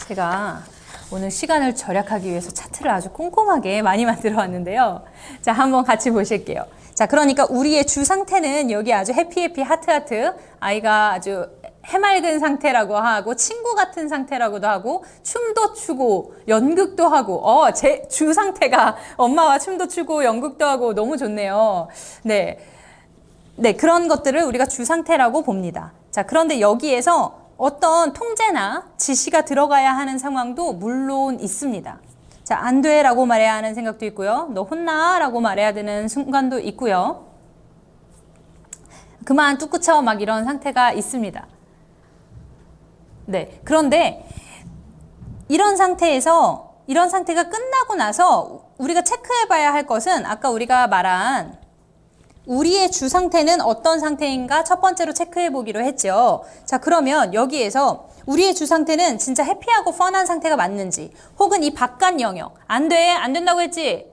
제가 오늘 시간을 절약하기 위해서 차트를 아주 꼼꼼하게 많이 만들어 왔는데요. 자, 한번 같이 보실게요. 자, 그러니까 우리의 주 상태는 여기 아주 해피 하트 아이가 아주 해맑은 상태라고 하고 친구 같은 상태라고도 하고 춤도 추고 연극도 하고 제 주 상태가 엄마와 춤도 추고 연극도 하고 너무 좋네요. 네, 그런 것들을 우리가 주 상태라고 봅니다. 자, 그런데 여기에서 어떤 통제나 지시가 들어가야 하는 상황도 물론 있습니다. 자, 안 돼 라고 말해야 하는 생각도 있고요. 너 혼나 라고 말해야 되는 순간도 있고요. 그만 뚝 그쳐 막 이런 상태가 있습니다. 네, 그런데 이런 상태가 끝나고 나서 우리가 체크해 봐야 할 것은 아까 우리가 말한 우리의 주 상태는 어떤 상태인가 첫 번째로 체크해 보기로 했죠. 자, 그러면 여기에서 우리의 주 상태는 진짜 해피하고 펀한 상태가 맞는지 혹은 이 바깥 영역 안 돼, 안 된다고 했지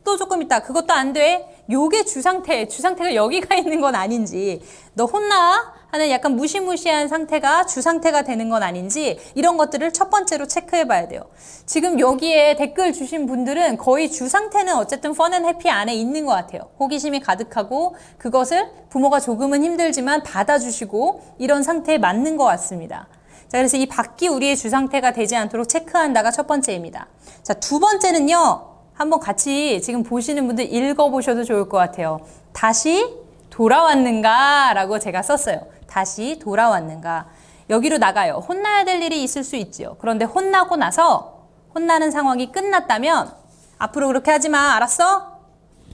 또 조금 있다 그것도 안 돼 요게 주 상태가 여기가 있는 건 아닌지 너 혼나? 하는 약간 무시무시한 상태가 주 상태가 되는 건 아닌지 이런 것들을 첫 번째로 체크해 봐야 돼요. 지금 여기에 댓글 주신 분들은 거의 주 상태는 어쨌든 펀 앤 해피 안에 있는 것 같아요. 호기심이 가득하고 그것을 부모가 조금은 힘들지만 받아주시고 이런 상태에 맞는 것 같습니다. 자, 그래서 이 밖이 우리의 주 상태가 되지 않도록 체크한다가 첫 번째입니다. 자, 두 번째는요. 한번 같이 지금 보시는 분들 읽어보셔도 좋을 것 같아요. 다시 돌아왔는가? 라고 제가 썼어요. 다시 돌아왔는가? 여기로 나가요. 혼나야 될 일이 있을 수 있지요. 그런데 혼나고 나서 혼나는 상황이 끝났다면 앞으로 그렇게 하지 마. 알았어?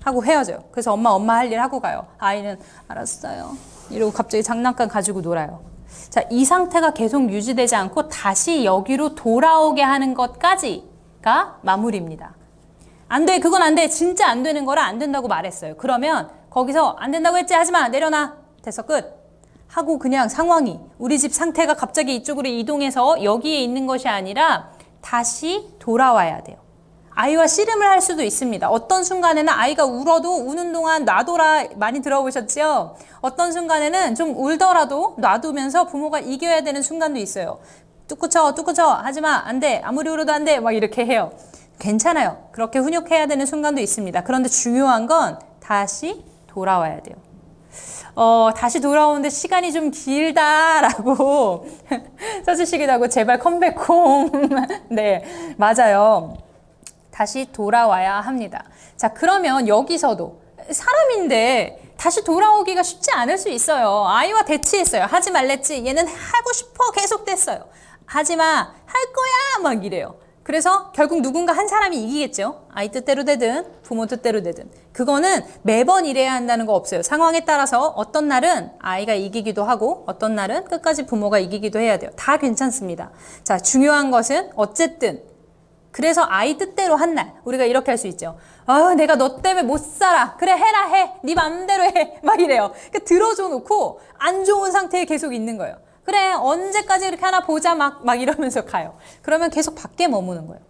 하고 헤어져요. 그래서 엄마 할 일 하고 가요. 아이는 알았어요. 이러고 갑자기 장난감 가지고 놀아요. 자, 이 상태가 계속 유지되지 않고 다시 여기로 돌아오게 하는 것까지가 마무리입니다. 안 돼. 그건 안 돼. 진짜 안 되는 거라 안 된다고 말했어요. 그러면 거기서 안 된다고 했지? 하지 마. 내려놔. 됐어. 끝. 하고 그냥 상황이 우리 집 상태가 갑자기 이쪽으로 이동해서 여기에 있는 것이 아니라 다시 돌아와야 돼요. 아이와 씨름을 할 수도 있습니다. 어떤 순간에는 아이가 울어도 우는 동안 놔둬라 많이 들어보셨죠? 어떤 순간에는 좀 울더라도 놔두면서 부모가 이겨야 되는 순간도 있어요. 뚜꾸 쳐 하지마 안돼 아무리 울어도 안돼 막 이렇게 해요. 괜찮아요. 그렇게 훈육해야 되는 순간도 있습니다. 그런데 중요한 건 다시 돌아와야 돼요. 다시 돌아오는데 시간이 좀 길다라고 써주시기도 하고 제발 컴백홈 네 맞아요. 다시 돌아와야 합니다. 자, 그러면 여기서도 사람인데 다시 돌아오기가 쉽지 않을 수 있어요. 아이와 대치했어요. 하지 말랬지. 얘는 하고 싶어 계속됐어요. 하지마. 할 거야. 막 이래요. 그래서 결국 누군가 한 사람이 이기겠죠. 아이 뜻대로 되든 부모 뜻대로 되든. 그거는 매번 이래야 한다는 거 없어요. 상황에 따라서 어떤 날은 아이가 이기기도 하고 어떤 날은 끝까지 부모가 이기기도 해야 돼요. 다 괜찮습니다. 자, 중요한 것은 어쨌든 그래서 아이 뜻대로 한 날 우리가 이렇게 할 수 있죠. 내가 너 때문에 못 살아. 그래 해라 해. 네 맘대로 해. 막 이래요. 그러니까 들어줘 놓고 안 좋은 상태에 계속 있는 거예요. 그래 언제까지 이렇게 하나 보자 막 이러면서 가요. 그러면 계속 밖에 머무는 거예요.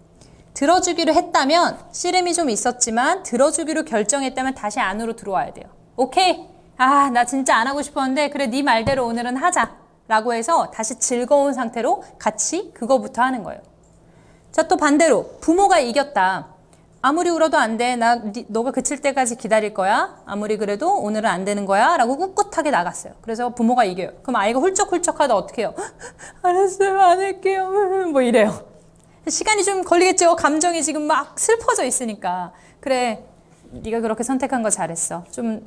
들어주기로 했다면 씨름이 좀 있었지만 들어주기로 결정했다면 다시 안으로 들어와야 돼요. 오케이. 나 진짜 안 하고 싶었는데 그래 네 말대로 오늘은 하자. 라고 해서 다시 즐거운 상태로 같이 그거부터 하는 거예요. 자, 또 반대로 부모가 이겼다. 아무리 울어도 안 돼. 너가 그칠 때까지 기다릴 거야. 아무리 그래도 오늘은 안 되는 거야. 라고 꿋꿋하게 나갔어요. 그래서 부모가 이겨요. 그럼 아이가 훌쩍훌쩍 하다 어떻게 해요? 알았어요. 안 할게요. 뭐 이래요. 시간이 좀 걸리겠죠. 감정이 지금 막 슬퍼져 있으니까. 그래, 네가 그렇게 선택한 거 잘했어. 좀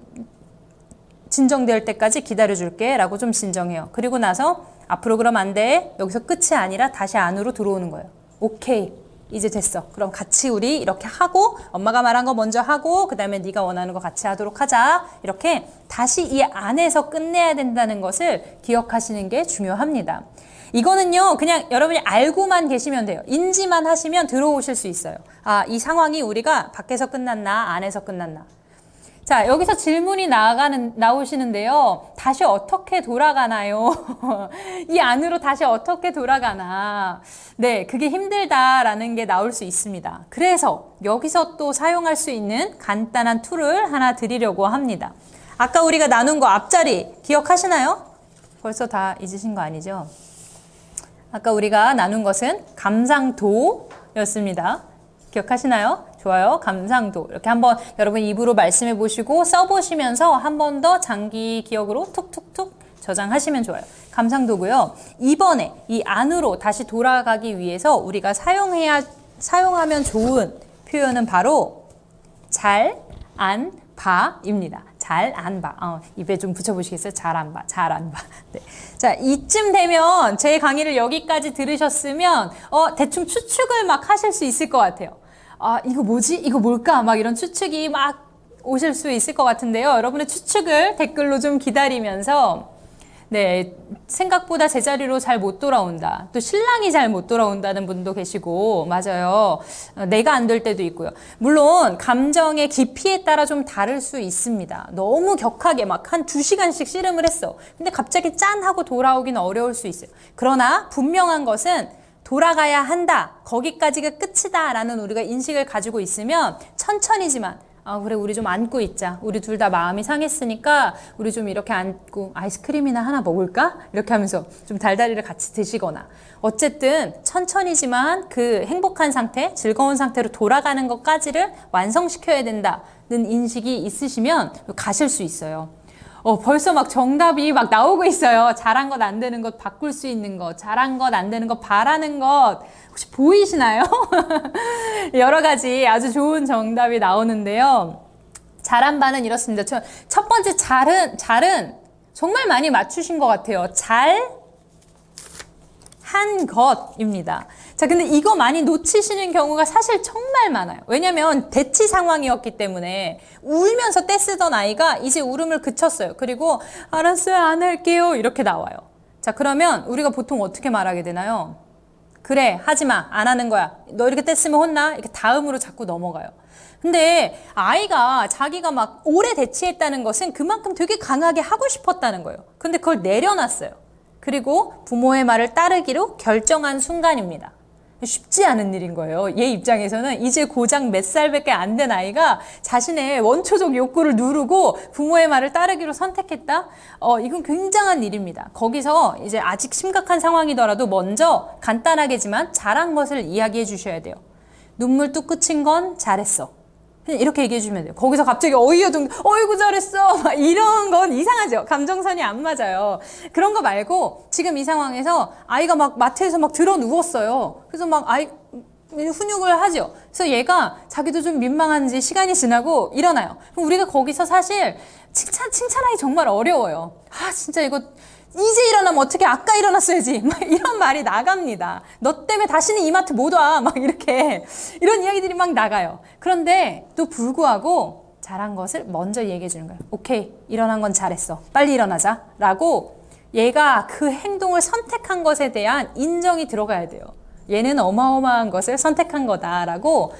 진정될 때까지 기다려줄게. 라고 좀 진정해요. 그리고 나서 앞으로 그럼 안 돼. 여기서 끝이 아니라 다시 안으로 들어오는 거예요. 오케이. 이제 됐어. 그럼 같이 우리 이렇게 하고 엄마가 말한 거 먼저 하고 그 다음에 네가 원하는 거 같이 하도록 하자. 이렇게 다시 이 안에서 끝내야 된다는 것을 기억하시는 게 중요합니다. 이거는요 그냥 여러분이 알고만 계시면 돼요. 인지만 하시면 들어오실 수 있어요. 이 상황이 우리가 밖에서 끝났나 안에서 끝났나. 자, 여기서 질문이 나오시는데요. 다시 어떻게 돌아가나요? 이 안으로 다시 어떻게 돌아가나. 네, 그게 힘들다라는 게 나올 수 있습니다. 그래서 여기서 또 사용할 수 있는 간단한 툴을 하나 드리려고 합니다. 아까 우리가 나눈 거 앞자리 기억하시나요? 벌써 다 잊으신 거 아니죠? 아까 우리가 나눈 것은 감상도였습니다. 기억하시나요? 좋아요. 감상도. 이렇게 한번 여러분 입으로 말씀해 보시고 써보시면서 한 번 더 장기 기억으로 툭툭툭 저장하시면 좋아요. 감상도고요. 이번에 이 안으로 다시 돌아가기 위해서 우리가 사용하면 좋은 표현은 바로 잘 안 봐입니다. 잘 안 봐. 입에 좀 붙여보시겠어요? 잘 안 봐. 잘 안 봐. 네. 자, 이쯤 되면 제 강의를 여기까지 들으셨으면 대충 추측을 막 하실 수 있을 것 같아요. 이거 뭐지? 이거 뭘까? 막 이런 추측이 막 오실 수 있을 것 같은데요. 여러분의 추측을 댓글로 좀 기다리면서 네, 생각보다 제자리로 잘 못 돌아온다. 또 신랑이 잘 못 돌아온다는 분도 계시고 맞아요. 내가 안 될 때도 있고요. 물론 감정의 깊이에 따라 좀 다를 수 있습니다. 너무 격하게 막 한 2시간씩 씨름을 했어. 근데 갑자기 짠 하고 돌아오기는 어려울 수 있어요. 그러나 분명한 것은 돌아가야 한다. 거기까지가 끝이다. 라는 우리가 인식을 가지고 있으면 천천히지만 그래 우리 좀 안고 있자. 우리 둘 다 마음이 상했으니까 우리 좀 이렇게 안고 아이스크림이나 하나 먹을까? 이렇게 하면서 좀 달달이를 같이 드시거나 어쨌든 천천히지만 그 행복한 상태, 즐거운 상태로 돌아가는 것까지를 완성시켜야 된다는 인식이 있으시면 가실 수 있어요. 벌써 막 정답이 막 나오고 있어요. 잘한 것 안 되는 것 바꿀 수 있는 것, 잘한 것 안 되는 것 바라는 것 혹시 보이시나요? 여러 가지 아주 좋은 정답이 나오는데요. 잘한 바는 이렇습니다. 첫 번째 잘은 정말 많이 맞추신 것 같아요. 잘 한 것입니다. 자, 근데 이거 많이 놓치시는 경우가 사실 정말 많아요. 왜냐면 대치 상황이었기 때문에 울면서 떼쓰던 아이가 이제 울음을 그쳤어요. 그리고 알았어요, 안 할게요, 이렇게 나와요. 자, 그러면 우리가 보통 어떻게 말하게 되나요? 그래, 하지 마, 안 하는 거야. 너 이렇게 떼쓰면 혼나? 이렇게 다음으로 자꾸 넘어가요. 근데 아이가 자기가 막 오래 대치했다는 것은 그만큼 되게 강하게 하고 싶었다는 거예요. 근데 그걸 내려놨어요. 그리고 부모의 말을 따르기로 결정한 순간입니다. 쉽지 않은 일인 거예요. 얘 입장에서는 이제 고작 몇 살밖에 안 된 아이가 자신의 원초적 욕구를 누르고 부모의 말을 따르기로 선택했다? 이건 굉장한 일입니다. 거기서 이제 아직 심각한 상황이더라도 먼저 간단하게지만 잘한 것을 이야기해 주셔야 돼요. 눈물 뚝 그친 건 잘했어. 이렇게 얘기해 주면 돼요. 거기서 갑자기 어이어둥, 어이구 잘했어, 막 이런 건 이상하죠. 감정선이 안 맞아요. 그런 거 말고 지금 이 상황에서 아이가 막 마트에서 막 들어 누웠어요. 그래서 막 아이 훈육을 하죠. 그래서 얘가 자기도 좀 민망한지 시간이 지나고 일어나요. 그럼 우리가 거기서 사실 칭찬하기 정말 어려워요. 아, 진짜 이거 이제 일어나면 어떻게, 아까 일어났어야지, 막 이런 말이 나갑니다. 너 때문에 다시는 이마트 못 와, 막 이렇게 이런 이야기들이 막 나가요. 그런데 또 불구하고 잘한 것을 먼저 얘기해 주는 거예요. 오케이, 일어난 건 잘했어, 빨리 일어나자 라고 얘가 그 행동을 선택한 것에 대한 인정이 들어가야 돼요. 얘는 어마어마한 것을 선택한 거다라고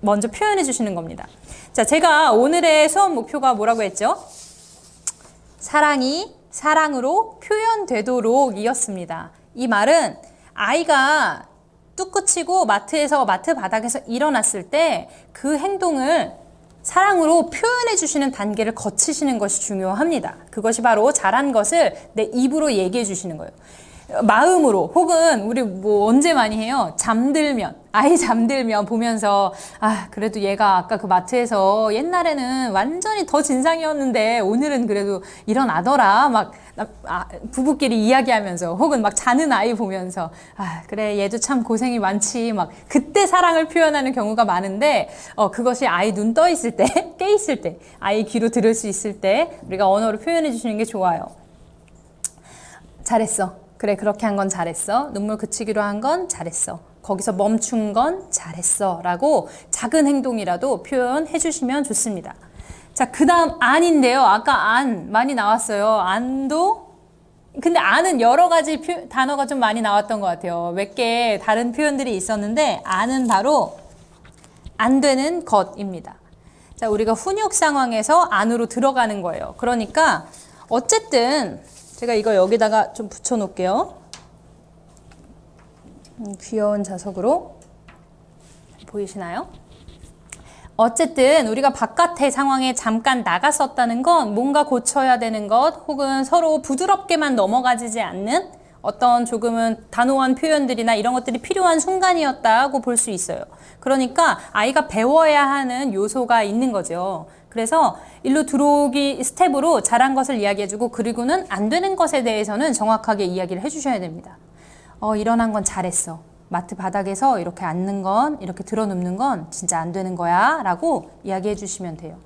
먼저 표현해 주시는 겁니다. 자, 제가 오늘의 수업 목표가 뭐라고 했죠? 사랑이 사랑으로 표현되도록 이었습니다. 이 말은 아이가 뚝 그치고 마트 바닥에서 일어났을 때 그 행동을 사랑으로 표현해 주시는 단계를 거치시는 것이 중요합니다. 그것이 바로 잘한 것을 내 입으로 얘기해 주시는 거예요. 마음으로, 혹은 우리 뭐 언제 많이 해요? 아이 잠들면 보면서, 아, 그래도 얘가 아까 그 마트에서 옛날에는 완전히 더 진상이었는데 오늘은 그래도 일어나더라. 막 부부끼리 이야기하면서, 혹은 막 자는 아이 보면서, 아, 그래, 얘도 참 고생이 많지. 막 그때 사랑을 표현하는 경우가 많은데, 그것이 아이 눈 떠 있을 때, 깨 있을 때, 아이 귀로 들을 수 있을 때 우리가 언어로 표현해 주시는 게 좋아요. 잘했어. 그래, 그렇게 한 건 잘했어. 눈물 그치기로 한 건 잘했어. 거기서 멈춘 건 잘했어. 라고 작은 행동이라도 표현해 주시면 좋습니다. 자, 그 다음 안인데요. 아까 안 많이 나왔어요. 안도, 근데 안은 여러 가지 단어가 좀 많이 나왔던 것 같아요. 몇 개 다른 표현들이 있었는데 안은 바로 안 되는 것입니다. 자, 우리가 훈육 상황에서 안으로 들어가는 거예요. 그러니까 어쨌든 제가 이거 여기다가 좀 붙여 놓을게요. 귀여운 자석으로 보이시나요? 어쨌든 우리가 바깥의 상황에 잠깐 나갔었다는 건 뭔가 고쳐야 되는 것, 혹은 서로 부드럽게만 넘어가지 않는 어떤 조금은 단호한 표현들이나 이런 것들이 필요한 순간이었다고 볼 수 있어요. 그러니까 아이가 배워야 하는 요소가 있는 거죠. 그래서 일로 들어오기 스텝으로 잘한 것을 이야기해주고, 그리고는 안 되는 것에 대해서는 정확하게 이야기를 해주셔야 됩니다. 일어난 건 잘했어. 마트 바닥에서 이렇게 앉는 건, 이렇게 들어 눕는 건 진짜 안 되는 거야 라고 이야기해 주시면 돼요.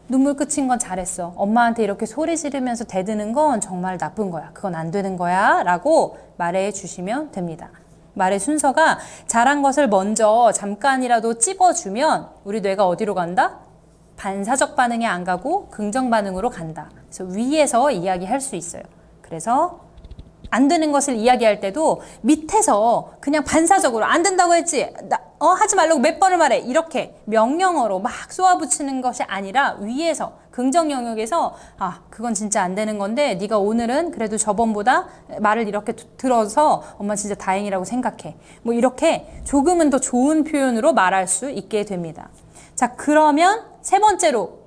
눈물 그친 건 잘했어. 엄마한테 이렇게 소리 지르면서 대드는 건 정말 나쁜 거야. 그건 안 되는 거야 라고 말해 주시면 됩니다. 말의 순서가 잘한 것을 먼저 잠깐이라도 찝어주면 우리 뇌가 어디로 간다? 반사적 반응에 안 가고 긍정 반응으로 간다. 그래서 위에서 이야기할 수 있어요. 그래서 안 되는 것을 이야기할 때도 밑에서 그냥 반사적으로 안 된다고 했지? 하지 말라고 몇 번을 말해. 이렇게 명령어로 막 쏘아붙이는 것이 아니라 위에서 긍정 영역에서, 아, 그건 진짜 안 되는 건데 네가 오늘은 그래도 저번보다 말을 이렇게 들어서 엄마 진짜 다행이라고 생각해. 뭐 이렇게 조금은 더 좋은 표현으로 말할 수 있게 됩니다. 자, 그러면 세 번째로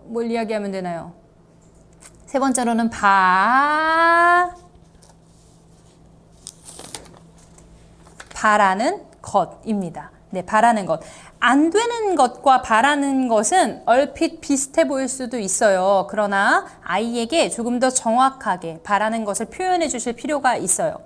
뭘 이야기하면 되나요? 세 번째로는 바라는 것입니다. 네, 바라는 것. 안 되는 것과 바라는 것은 얼핏 비슷해 보일 수도 있어요. 그러나 아이에게 조금 더 정확하게 바라는 것을 표현해 주실 필요가 있어요.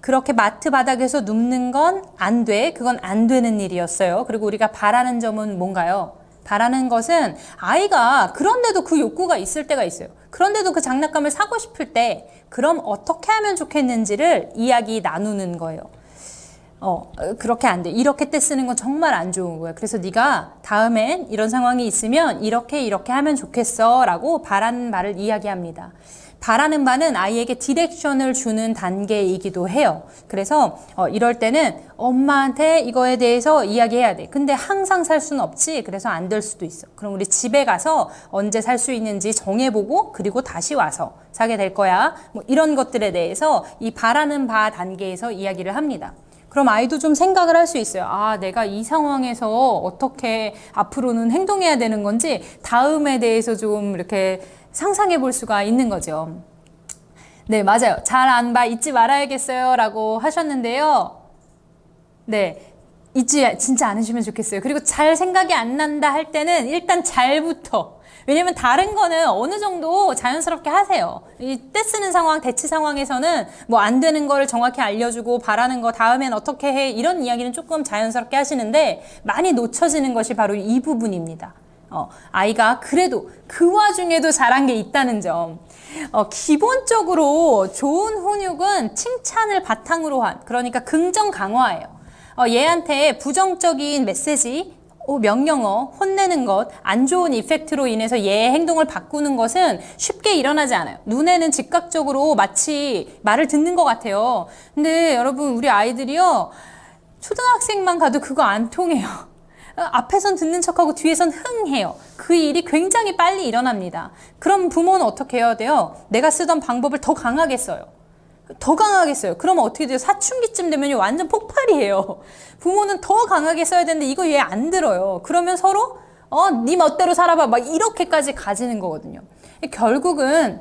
그렇게 마트 바닥에서 눕는 건 안 돼. 그건 안 되는 일이었어요. 그리고 우리가 바라는 점은 뭔가요? 바라는 것은 아이가 그런데도 그 욕구가 있을 때가 있어요. 그런데도 그 장난감을 사고 싶을 때 그럼 어떻게 하면 좋겠는지를 이야기 나누는 거예요. 그렇게 안 돼. 이렇게 때 쓰는 건 정말 안 좋은 거야. 그래서 네가 다음엔 이런 상황이 있으면 이렇게 하면 좋겠어 라고 바라는 바를 이야기합니다. 바라는 바는 아이에게 디렉션을 주는 단계이기도 해요. 그래서 이럴 때는 엄마한테 이거에 대해서 이야기해야 돼. 근데 항상 살 수는 없지. 그래서 안 될 수도 있어. 그럼 우리 집에 가서 언제 살 수 있는지 정해보고 그리고 다시 와서 사게 될 거야. 뭐 이런 것들에 대해서 이 바라는 바 단계에서 이야기를 합니다. 그럼 아이도 좀 생각을 할 수 있어요. 아, 내가 이 상황에서 어떻게 앞으로는 행동해야 되는 건지 다음에 대해서 좀 이렇게 상상해 볼 수가 있는 거죠. 네, 맞아요. 잘 안 봐, 잊지 말아야겠어요 라고 하셨는데요. 네, 잊지 진짜 않으시면 좋겠어요. 그리고 잘 생각이 안 난다 할 때는 일단 잘부터. 왜냐면 다른 거는 어느 정도 자연스럽게 하세요. 이 때 쓰는 상황, 대치 상황에서는 뭐 안 되는 거를 정확히 알려주고 바라는 거 다음엔 어떻게 해 이런 이야기는 조금 자연스럽게 하시는데 많이 놓쳐지는 것이 바로 이 부분입니다. 아이가 그래도 그 와중에도 잘한 게 있다는 점. 기본적으로 좋은 훈육은 칭찬을 바탕으로 한, 그러니까 긍정 강화예요. 얘한테 부정적인 메시지, 명령어, 혼내는 것, 안 좋은 이펙트로 인해서 얘의 행동을 바꾸는 것은 쉽게 일어나지 않아요. 눈에는 즉각적으로 마치 말을 듣는 것 같아요. 근데 여러분, 우리 아이들이요, 초등학생만 가도 그거 안 통해요. 앞에선 듣는 척하고 뒤에선 흥해요. 그 일이 굉장히 빨리 일어납니다. 그럼 부모는 어떻게 해야 돼요? 내가 쓰던 방법을 더 강하게 써요. 더 강하게 써요. 그러면 어떻게 돼요? 사춘기쯤 되면 완전 폭발이에요. 부모는 더 강하게 써야 되는데 이거 얘 안 들어요. 그러면 서로 네 멋대로 살아봐 막 이렇게까지 가지는 거거든요. 결국은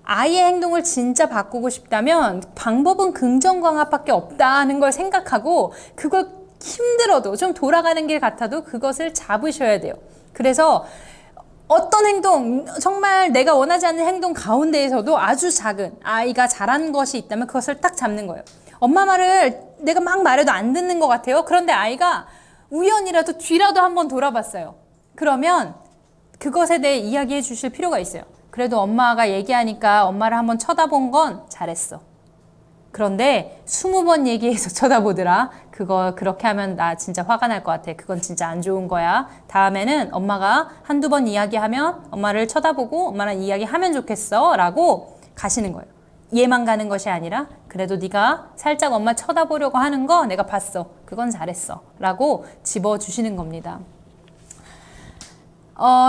아이의 행동을 진짜 바꾸고 싶다면 방법은 긍정 강화밖에 없다는 걸 생각하고 그걸 힘들어도 좀 돌아가는 길 같아도 그것을 잡으셔야 돼요. 그래서 어떤 행동, 정말 내가 원하지 않는 행동 가운데에서도 아주 작은 아이가 잘한 것이 있다면 그것을 딱 잡는 거예요. 엄마 말을 내가 막 말해도 안 듣는 것 같아요. 그런데 아이가 우연이라도 뒤라도 한번 돌아봤어요. 그러면 그것에 대해 이야기해 주실 필요가 있어요. 그래도 엄마가 얘기하니까 엄마를 한번 쳐다본 건 잘했어. 그런데 20번 얘기해서 쳐다보더라. 그거 그렇게 하면 나 진짜 화가 날 것 같아. 그건 진짜 안 좋은 거야. 다음에는 엄마가 한두 번 이야기하면 엄마를 쳐다보고 엄마랑 이야기하면 좋겠어 라고 가시는 거예요. 얘만 가는 것이 아니라 그래도 네가 살짝 엄마 쳐다보려고 하는 거 내가 봤어. 그건 잘했어 라고 집어주시는 겁니다.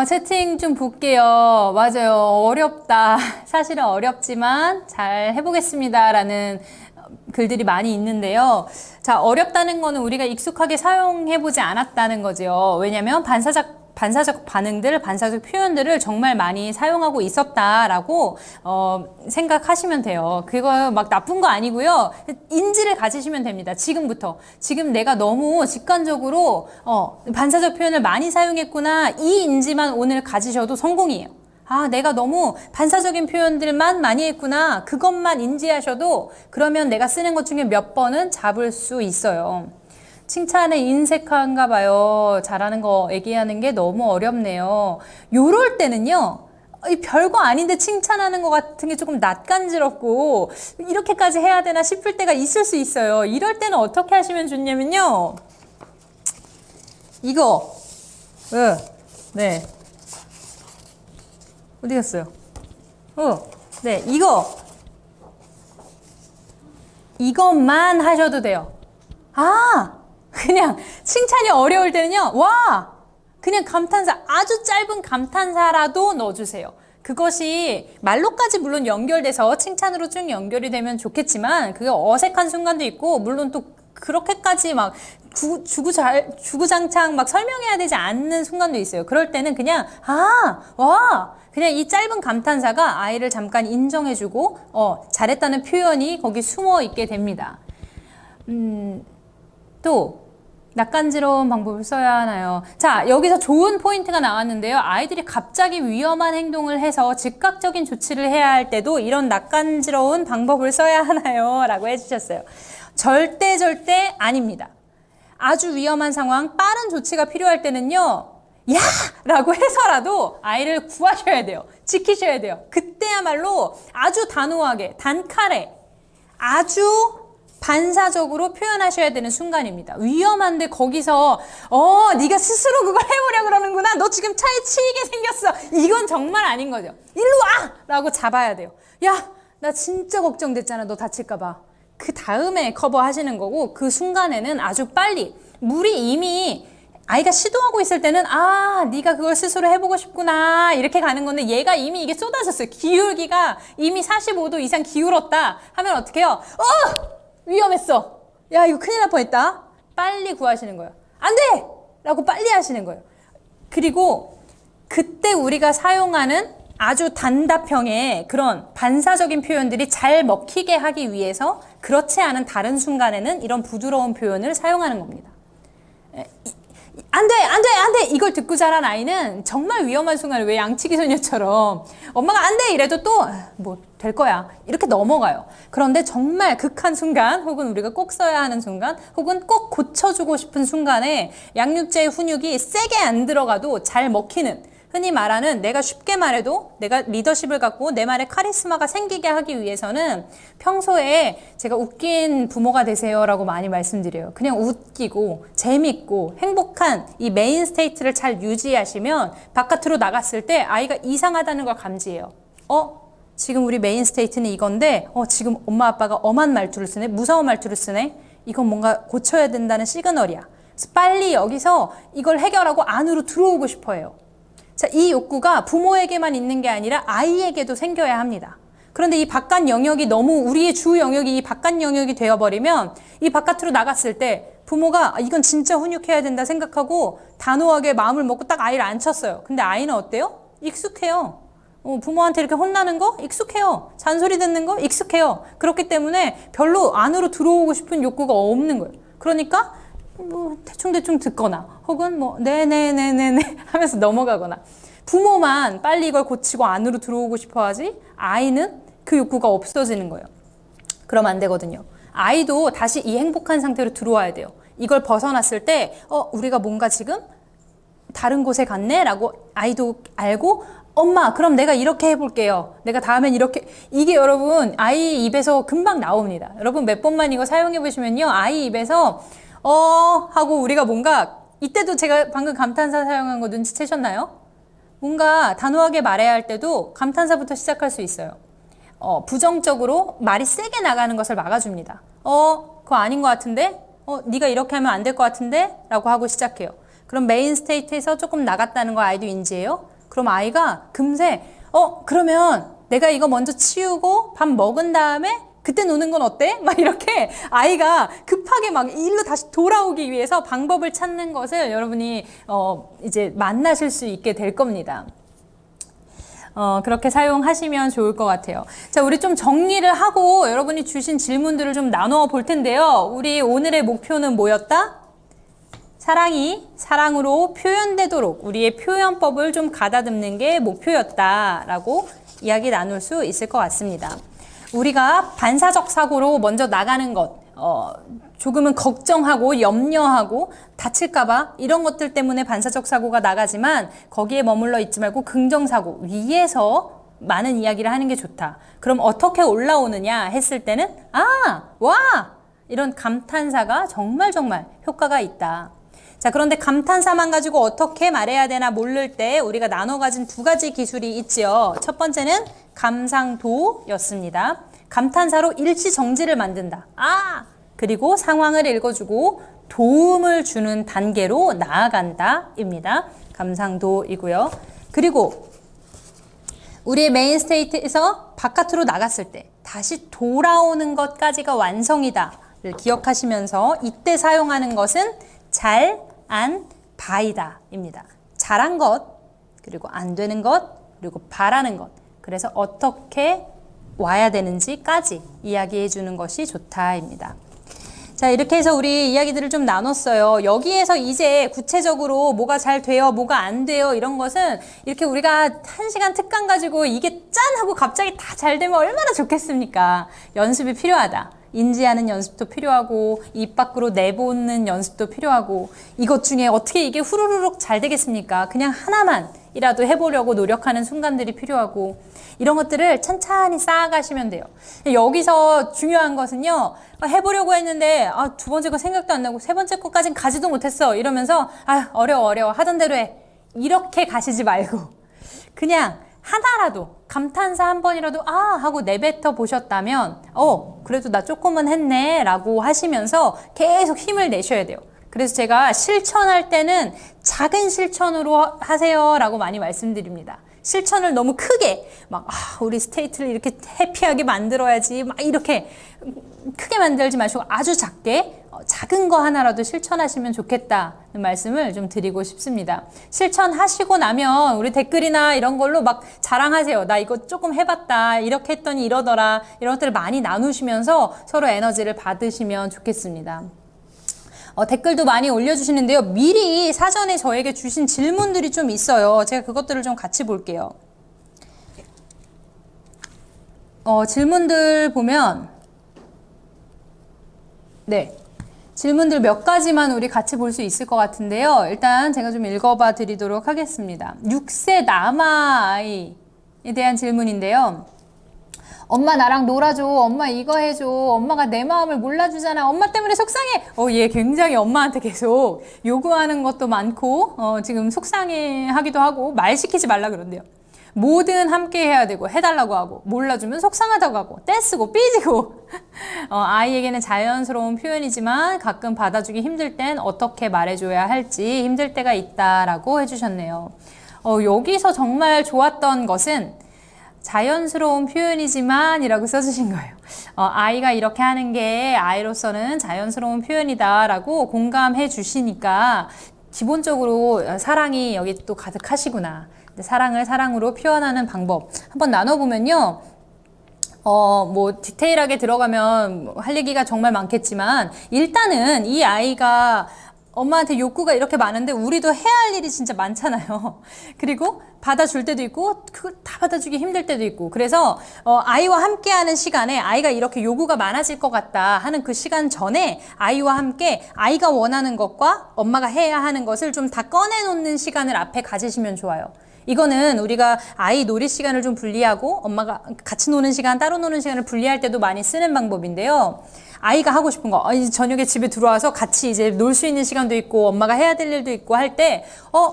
채팅 좀 볼게요. 맞아요. 어렵다. 사실은 어렵지만 잘 해보겠습니다. 라는 글들이 많이 있는데요. 자, 어렵다는 거는 우리가 익숙하게 사용해보지 않았다는 거죠. 왜냐면 반사적 반응들, 반사적 표현들을 정말 많이 사용하고 있었다라고 생각하시면 돼요. 그거 막 나쁜 거 아니고요. 인지를 가지시면 됩니다. 지금부터. 지금 내가 너무 직관적으로 반사적 표현을 많이 사용했구나. 이 인지만 오늘 가지셔도 성공이에요. 아, 내가 너무 반사적인 표현들만 많이 했구나. 그것만 인지하셔도 그러면 내가 쓰는 것 중에 몇 번은 잡을 수 있어요. 칭찬에 인색한가 봐요. 잘하는 거 얘기하는 게 너무 어렵네요. 요럴 때는요. 별거 아닌데 칭찬하는 것 같은 게 조금 낯간지럽고 이렇게까지 해야 되나 싶을 때가 있을 수 있어요. 이럴 때는 어떻게 하시면 좋냐면요. 이거. 네. 어디 갔어요? 네. 이것만 하셔도 돼요. 그냥 칭찬이 어려울 때는요. 와! 그냥 감탄사, 아주 짧은 감탄사라도 넣어주세요. 그것이 말로까지 물론 연결돼서 칭찬으로 쭉 연결이 되면 좋겠지만 그게 어색한 순간도 있고 물론 또 그렇게까지 막 주구장창 막 설명해야 되지 않는 순간도 있어요. 그럴 때는 그냥 와! 그냥 이 짧은 감탄사가 아이를 잠깐 인정해주고 잘했다는 표현이 거기 숨어 있게 됩니다. 또 낯간지러운 방법을 써야 하나요? 자, 여기서 좋은 포인트가 나왔는데요. 아이들이 갑자기 위험한 행동을 해서 즉각적인 조치를 해야 할 때도 이런 낯간지러운 방법을 써야 하나요? 라고 해주셨어요. 절대 아닙니다. 아주 위험한 상황, 빠른 조치가 필요할 때는요. 야! 라고 해서라도 아이를 구하셔야 돼요. 지키셔야 돼요. 그때야말로 아주 단호하게, 단칼에 아주 반사적으로 표현하셔야 되는 순간입니다. 위험한데 거기서 네가 스스로 그걸 해보려 그러는구나. 너 지금 차에 치이게 생겼어. 이건 정말 아닌 거죠. 일로 와! 라고 잡아야 돼요. 야, 나 진짜 걱정됐잖아. 너 다칠까 봐. 그 다음에 커버하시는 거고, 그 순간에는 아주 빨리 물이 이미 아이가 시도하고 있을 때는 네가 그걸 스스로 해보고 싶구나 이렇게 가는 건데, 얘가 이미 이게 쏟아졌어요. 기울기가 이미 45도 이상 기울었다 하면 어떻게 해요? 위험했어. 야, 이거 큰일 날 뻔했다. 빨리 구하시는 거예요. 안 돼! 라고 빨리 하시는 거예요. 그리고 그때 우리가 사용하는 아주 단답형의 그런 반사적인 표현들이 잘 먹히게 하기 위해서 그렇지 않은 다른 순간에는 이런 부드러운 표현을 사용하는 겁니다. 안 돼! 안 돼! 안 돼! 이걸 듣고 자란 아이는 정말 위험한 순간에 왜 양치기 소녀처럼 엄마가 안 돼! 이래도 또 뭐 될 거야. 이렇게 넘어가요. 그런데 정말 극한 순간, 혹은 우리가 꼭 써야 하는 순간, 혹은 꼭 고쳐주고 싶은 순간에 양육자의 훈육이 세게 안 들어가도 잘 먹히는, 흔히 말하는, 내가 쉽게 말해도 내가 리더십을 갖고 내 말에 카리스마가 생기게 하기 위해서는 평소에 제가 웃긴 부모가 되세요 라고 많이 말씀드려요. 그냥 웃기고 재밌고 행복한 이 메인 스테이트를 잘 유지하시면 바깥으로 나갔을 때 아이가 이상하다는 걸 감지해요. 지금 우리 메인 스테이트는 이건데 지금 엄마 아빠가 엄한 말투를 쓰네, 무서운 말투를 쓰네, 이건 뭔가 고쳐야 된다는 시그널이야. 그래서 빨리 여기서 이걸 해결하고 안으로 들어오고 싶어 해요. 자, 이 욕구가 부모에게만 있는 게 아니라 아이에게도 생겨야 합니다. 그런데 이 바깥 영역이 너무 우리의 주 영역이 이 바깥 영역이 되어버리면 이 바깥으로 나갔을 때 부모가 이건 진짜 훈육해야 된다 생각하고 단호하게 마음을 먹고 딱 아이를 앉혔어요. 근데 아이는 어때요? 익숙해요. 부모한테 이렇게 혼나는 거 익숙해요. 잔소리 듣는 거 익숙해요. 그렇기 때문에 별로 안으로 들어오고 싶은 욕구가 없는 거예요. 그러니까 뭐 대충대충 듣거나 혹은 뭐 네네네네네 하면서 넘어가거나, 부모만 빨리 이걸 고치고 안으로 들어오고 싶어 하지 아이는 그 욕구가 없어지는 거예요. 그러면 안 되거든요. 아이도 다시 이 행복한 상태로 들어와야 돼요. 이걸 벗어났을 때 우리가 뭔가 지금 다른 곳에 갔네 라고 아이도 알고, 엄마 그럼 내가 이렇게 해볼게요. 내가 다음엔 이렇게, 이게 여러분 아이 입에서 금방 나옵니다. 여러분 몇 번만 이거 사용해 보시면요, 아이 입에서 하고 우리가 뭔가, 이때도 제가 방금 감탄사 사용한 거 눈치채셨나요? 뭔가 단호하게 말해야 할 때도 감탄사부터 시작할 수 있어요. 부정적으로 말이 세게 나가는 것을 막아줍니다. 그거 아닌 것 같은데? 네가 이렇게 하면 안 될 것 같은데? 라고 하고 시작해요. 그럼 메인 스테이트에서 조금 나갔다는 거 아이도 인지해요. 그럼 아이가 금세 그러면 내가 이거 먼저 치우고 밥 먹은 다음에 그때 노는 건 어때? 막 이렇게 아이가 급하게 막 일로 다시 돌아오기 위해서 방법을 찾는 것을 여러분이 이제 만나실 수 있게 될 겁니다. 그렇게 사용하시면 좋을 것 같아요. 자, 우리 좀 정리를 하고 여러분이 주신 질문들을 좀 나누어 볼 텐데요. 우리 오늘의 목표는 뭐였다? 사랑이 사랑으로 표현되도록 우리의 표현법을 좀 가다듬는 게 목표였다라고 이야기 나눌 수 있을 것 같습니다. 우리가 반사적 사고로 먼저 나가는 것, 조금은 걱정하고 염려하고 다칠까봐 이런 것들 때문에 반사적 사고가 나가지만, 거기에 머물러 있지 말고 긍정사고 위에서 많은 이야기를 하는 게 좋다. 그럼 어떻게 올라오느냐 했을 때는 와! 이런 감탄사가 정말 효과가 있다. 자, 그런데 감탄사만 가지고 어떻게 말해야 되나 모를 때 우리가 나눠 가진 두 가지 기술이 있지요. 첫 번째는 감상도였습니다. 감탄사로 일시정지를 만든다. 그리고 상황을 읽어주고 도움을 주는 단계로 나아간다 입니다. 감상도이고요. 그리고 우리의 메인 스테이트에서 바깥으로 나갔을 때 다시 돌아오는 것까지가 완성이다를 기억하시면서 이때 사용하는 것은 잘, 안, 바이다 입니다. 잘한 것, 그리고 안 되는 것, 그리고 바라는 것. 그래서 어떻게 와야 되는지까지 이야기해 주는 것이 좋다입니다. 자, 이렇게 해서 우리 이야기들을 좀 나눴어요. 여기에서 이제 구체적으로 뭐가 잘 돼요, 뭐가 안 돼요, 이런 것은 이렇게 우리가 1시간 특강 가지고 이게 짠 하고 갑자기 다 잘 되면 얼마나 좋겠습니까? 연습이 필요하다. 인지하는 연습도 필요하고 입 밖으로 내보는 연습도 필요하고 이것 중에 어떻게 이게 후루룩 잘 되겠습니까? 그냥 하나만이라도 해보려고 노력하는 순간들이 필요하고 이런 것들을 찬찬히 쌓아가시면 돼요. 여기서 중요한 것은요. 해보려고 했는데 두 번째 거 생각도 안 나고 세 번째 거까진 가지도 못했어 이러면서 어려워 하던 대로 해 이렇게 가시지 말고 그냥 하나라도 감탄사 한 번이라도 하고 내뱉어 보셨다면 그래도 나 조금은 했네 라고 하시면서 계속 힘을 내셔야 돼요. 그래서 제가 실천할 때는 작은 실천으로 하세요 라고 많이 말씀드립니다. 실천을 너무 크게 우리 스테이트를 이렇게 해피하게 만들어야지 이렇게 크게 만들지 마시고 아주 작게 작은 거 하나라도 실천하시면 좋겠다는 말씀을 좀 드리고 싶습니다. 실천하시고 나면 우리 댓글이나 이런 걸로 막 자랑하세요. 나 이거 조금 해봤다. 이렇게 했더니 이러더라. 이런 것들을 많이 나누시면서 서로 에너지를 받으시면 좋겠습니다. 댓글도 많이 올려주시는데요. 미리 사전에 저에게 주신 질문들이 좀 있어요. 제가 그것들을 좀 같이 볼게요. 질문들 보면 질문들 몇 가지만 우리 같이 볼 수 있을 것 같은데요. 일단 제가 좀 읽어봐 드리도록 하겠습니다. 6세 남아아이에 대한 질문인데요. 엄마 나랑 놀아줘. 엄마 이거 해줘. 엄마가 내 마음을 몰라주잖아. 엄마 때문에 속상해. 얘 굉장히 엄마한테 계속 요구하는 것도 많고 지금 속상해하기도 하고 말 시키지 말라 그런대요. 뭐든 함께 해야 되고 해달라고 하고 몰라주면 속상하다고 하고 떼쓰고 삐지고 아이에게는 자연스러운 표현이지만 가끔 받아주기 힘들 땐 어떻게 말해줘야 할지 힘들 때가 있다라고 해주셨네요. 여기서 정말 좋았던 것은 자연스러운 표현이지만 이라고 써주신 거예요. 아이가 이렇게 하는 게 아이로서는 자연스러운 표현이다 라고 공감해 주시니까 기본적으로 사랑이 여기 또 가득하시구나. 사랑을 사랑으로 표현하는 방법 한번 나눠보면요. 디테일하게 들어가면 할 얘기가 정말 많겠지만 일단은 이 아이가 엄마한테 욕구가 이렇게 많은데 우리도 해야 할 일이 진짜 많잖아요. 그리고 받아줄 때도 있고 그걸 다 받아주기 힘들 때도 있고 그래서 아이와 함께하는 시간에 아이가 이렇게 요구가 많아질 것 같다 하는 그 시간 전에 아이와 함께 아이가 원하는 것과 엄마가 해야 하는 것을 좀 다 꺼내놓는 시간을 앞에 가지시면 좋아요. 이거는 우리가 아이 놀이 시간을 좀 분리하고 엄마가 같이 노는 시간, 따로 노는 시간을 분리할 때도 많이 쓰는 방법인데요. 아이가 하고 싶은 거, 저녁에 집에 들어와서 같이 이제 놀 수 있는 시간도 있고 엄마가 해야 될 일도 있고 할 때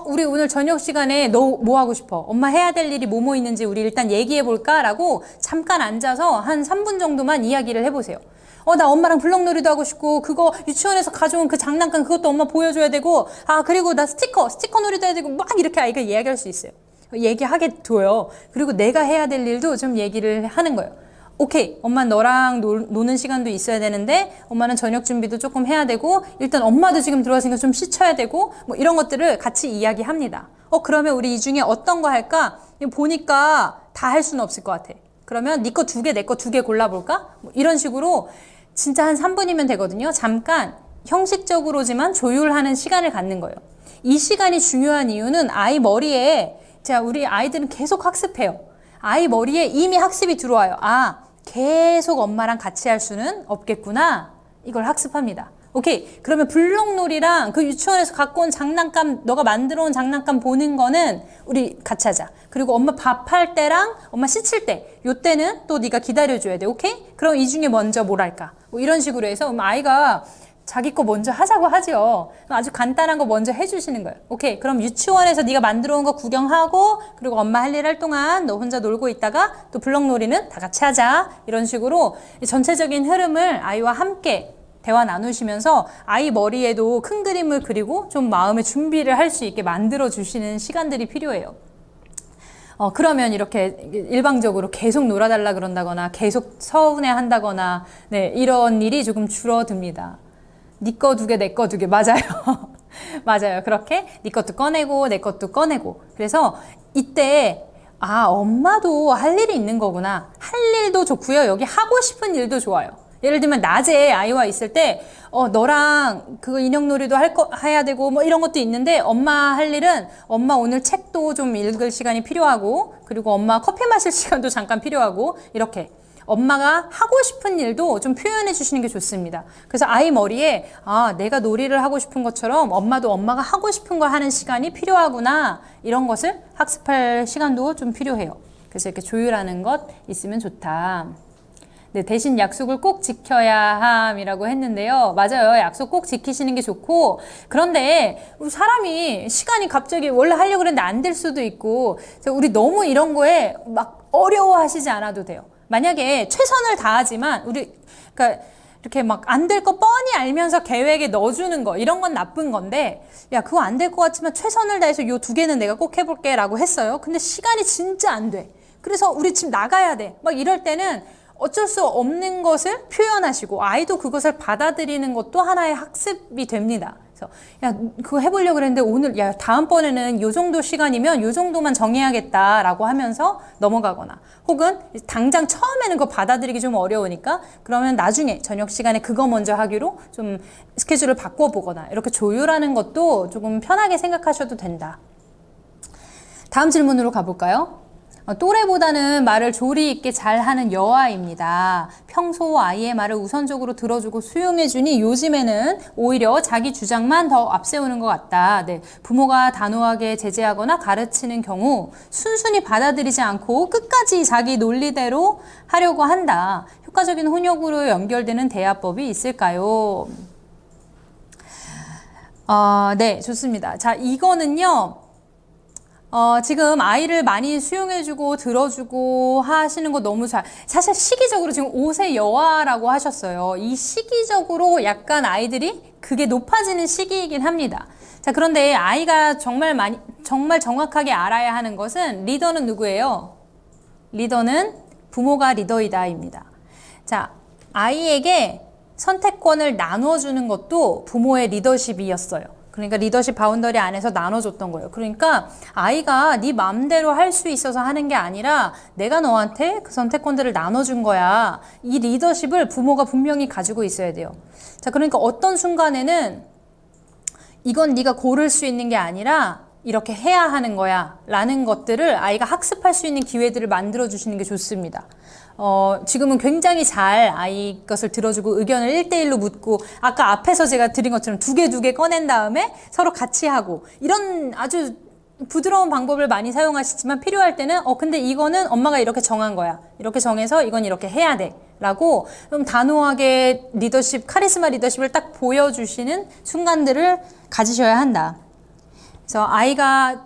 우리 오늘 저녁 시간에 너 뭐 하고 싶어? 엄마 해야 될 일이 뭐뭐 있는지 우리 일단 얘기해 볼까? 라고 잠깐 앉아서 한 3분 정도만 이야기를 해보세요. 나 엄마랑 블럭놀이도 하고 싶고 그거 유치원에서 가져온 그 장난감 그것도 엄마 보여줘야 되고 그리고 나 스티커 놀이도 해야 되고 막 이렇게 아이가 이야기할 수 있어요. 얘기하게 둬요. 그리고 내가 해야 될 일도 좀 얘기를 하는 거예요. 오케이, 엄마 너랑 노는 시간도 있어야 되는데 엄마는 저녁 준비도 조금 해야 되고 일단 엄마도 지금 들어왔으니까 좀 씻어야 되고 이런 것들을 같이 이야기합니다. 그러면 우리 이 중에 어떤 거 할까? 보니까 다 할 수는 없을 것 같아. 그러면 네 거 2개, 내 거 2개 골라볼까? 이런 식으로 진짜 한 3분이면 되거든요. 잠깐 형식적으로지만 조율하는 시간을 갖는 거예요. 이 시간이 중요한 이유는 아이 머리에 우리 아이들은 계속 학습해요. 아이 머리에 이미 학습이 들어와요. 계속 엄마랑 같이 할 수는 없겠구나. 이걸 학습합니다. 오케이. 그러면 블록놀이랑 그 유치원에서 갖고 온 장난감, 너가 만들어 온 장난감 보는 거는 우리 같이 하자. 그리고 엄마 밥할 때랑 엄마 씻을 때, 요때는 또 네가 기다려줘야 돼. 오케이? 그럼 이 중에 먼저 뭘 할까? 이런 식으로 해서 아이가 자기 거 먼저 하자고 하죠. 아주 간단한 거 먼저 해주시는 거예요. 오케이. 그럼 유치원에서 네가 만들어 온 거 구경하고 그리고 엄마 할 일 할 동안 너 혼자 놀고 있다가 또 블럭놀이는 다 같이 하자. 이런 식으로 전체적인 흐름을 아이와 함께 대화 나누시면서 아이 머리에도 큰 그림을 그리고 좀 마음의 준비를 할 수 있게 만들어 주시는 시간들이 필요해요. 그러면 이렇게 일방적으로 계속 놀아달라 그런다거나 계속 서운해 한다거나 이런 일이 조금 줄어듭니다. 네 거 2개, 내 거 2개. 맞아요. 맞아요. 그렇게 네 것도 꺼내고 내 것도 꺼내고. 그래서 이때 엄마도 할 일이 있는 거구나. 할 일도 좋고요. 여기 하고 싶은 일도 좋아요. 예를 들면 낮에 아이와 있을 때 너랑 그거 인형놀이도 해야 되고 이런 것도 있는데 엄마 할 일은 엄마 오늘 책도 좀 읽을 시간이 필요하고 그리고 엄마 커피 마실 시간도 잠깐 필요하고 이렇게 엄마가 하고 싶은 일도 좀 표현해 주시는 게 좋습니다. 그래서 아이 머리에 내가 놀이를 하고 싶은 것처럼 엄마도 엄마가 하고 싶은 걸 하는 시간이 필요하구나, 이런 것을 학습할 시간도 좀 필요해요. 그래서 이렇게 조율하는 것 있으면 좋다. 네, 대신 약속을 꼭 지켜야 함이라고 했는데요. 맞아요. 약속 꼭 지키시는 게 좋고, 그런데 사람이 시간이 갑자기 원래 하려고 그랬는데 안 될 수도 있고, 우리 너무 이런 거에 막 어려워하시지 않아도 돼요. 만약에 최선을 다하지만 그러니까 이렇게 막 안 될 거 뻔히 알면서 계획에 넣어주는 거, 이런 건 나쁜 건데, 야, 그거 안 될 것 같지만 최선을 다해서 요 2개는 내가 꼭 해볼게 라고 했어요. 근데 시간이 진짜 안 돼. 그래서 우리 집 나가야 돼. 막 이럴 때는 어쩔 수 없는 것을 표현하시고, 아이도 그것을 받아들이는 것도 하나의 학습이 됩니다. 그래서 야, 그거 해보려고 그랬는데 오늘, 야, 다음번에는 요 정도 시간이면 요 정도만 정해야겠다라고 하면서 넘어가거나, 혹은 당장 처음에는 그거 받아들이기 좀 어려우니까 그러면 나중에 저녁 시간에 그거 먼저 하기로 좀 스케줄을 바꿔보거나, 이렇게 조율하는 것도 조금 편하게 생각하셔도 된다. 다음 질문으로 가볼까요? 또래보다는 말을 조리 있게 잘하는 여아입니다. 평소 아이의 말을 우선적으로 들어주고 수용해주니 요즘에는 오히려 자기 주장만 더 앞세우는 것 같다. 네, 부모가 단호하게 제재하거나 가르치는 경우 순순히 받아들이지 않고 끝까지 자기 논리대로 하려고 한다. 효과적인 훈육으로 연결되는 대화법이 있을까요? 네, 좋습니다. 자, 이거는요. 지금 아이를 많이 수용해주고 들어주고 하시는 거 너무 사실 시기적으로 지금 5세 여아라고 하셨어요. 이 시기적으로 약간 아이들이 그게 높아지는 시기이긴 합니다. 자, 그런데 아이가 정말 정확하게 알아야 하는 것은, 리더는 누구예요? 리더는 부모가 리더이다입니다. 자, 아이에게 선택권을 나눠주는 것도 부모의 리더십이었어요. 그러니까 리더십 바운더리 안에서 나눠줬던 거예요. 그러니까 아이가 네 마음대로 할 수 있어서 하는 게 아니라 내가 너한테 그 선택권들을 나눠준 거야. 이 리더십을 부모가 분명히 가지고 있어야 돼요. 자, 그러니까 어떤 순간에는 이건 네가 고를 수 있는 게 아니라 이렇게 해야 하는 거야 라는 것들을 아이가 학습할 수 있는 기회들을 만들어 주시는 게 좋습니다. 지금은 굉장히 잘 아이 것을 들어주고 의견을 1대1로 묻고, 아까 앞에서 제가 드린 것처럼 2개 꺼낸 다음에 서로 같이 하고, 이런 아주 부드러운 방법을 많이 사용하시지만 필요할 때는 근데 이거는 엄마가 이렇게 정한 거야. 이렇게 정해서 이건 이렇게 해야 돼. 라고 좀 단호하게 카리스마 리더십을 딱 보여주시는 순간들을 가지셔야 한다. 그래서 아이가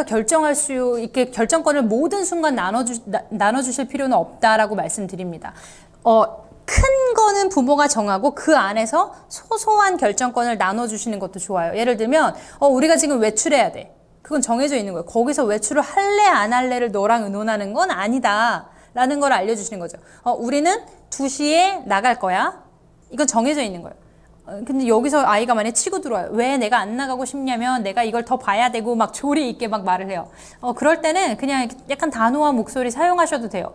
결정할 수 있게 결정권을 모든 순간 나눠주실 필요는 없다라고 말씀드립니다. 큰 거는 부모가 정하고 그 안에서 소소한 결정권을 나눠주시는 것도 좋아요. 예를 들면, 우리가 지금 외출해야 돼. 그건 정해져 있는 거예요. 거기서 외출을 할래 안 할래를 너랑 의논하는 건 아니다 라는 걸 알려주시는 거죠. 우리는 2시에 나갈 거야. 이건 정해져 있는 거예요. 근데 여기서 아이가 만약에 치고 들어와요. 왜 내가 안 나가고 싶냐면 내가 이걸 더 봐야 되고 막 조리 있게 막 말을 해요. 그럴 때는 그냥 약간 단호한 목소리 사용하셔도 돼요.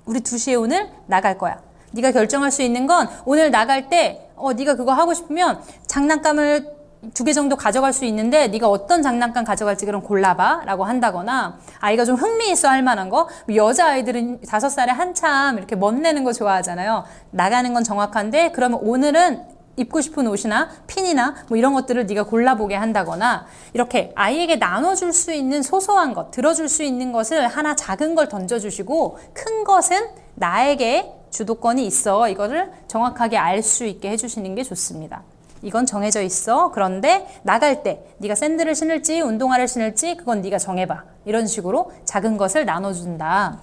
우리 2시에 오늘 나갈 거야. 네가 결정할 수 있는 건 오늘 나갈 때 네가 그거 하고 싶으면 장난감을 2개 정도 가져갈 수 있는데 네가 어떤 장난감 가져갈지 그럼 골라봐 라고 한다거나, 아이가 좀 흥미있어 할 만한 거, 여자아이들은 5살에 한참 이렇게 멋내는 거 좋아하잖아요. 나가는 건 정확한데 그러면 오늘은 입고 싶은 옷이나 핀이나 뭐 이런 것들을 네가 골라보게 한다거나, 이렇게 아이에게 나눠줄 수 있는 소소한 것, 들어줄 수 있는 것을 하나 작은 걸 던져주시고, 큰 것은 나에게 주도권이 있어. 이거를 정확하게 알 수 있게 해주시는 게 좋습니다. 이건 정해져 있어. 그런데 나갈 때 네가 샌들을 신을지 운동화를 신을지 그건 네가 정해봐. 이런 식으로 작은 것을 나눠준다.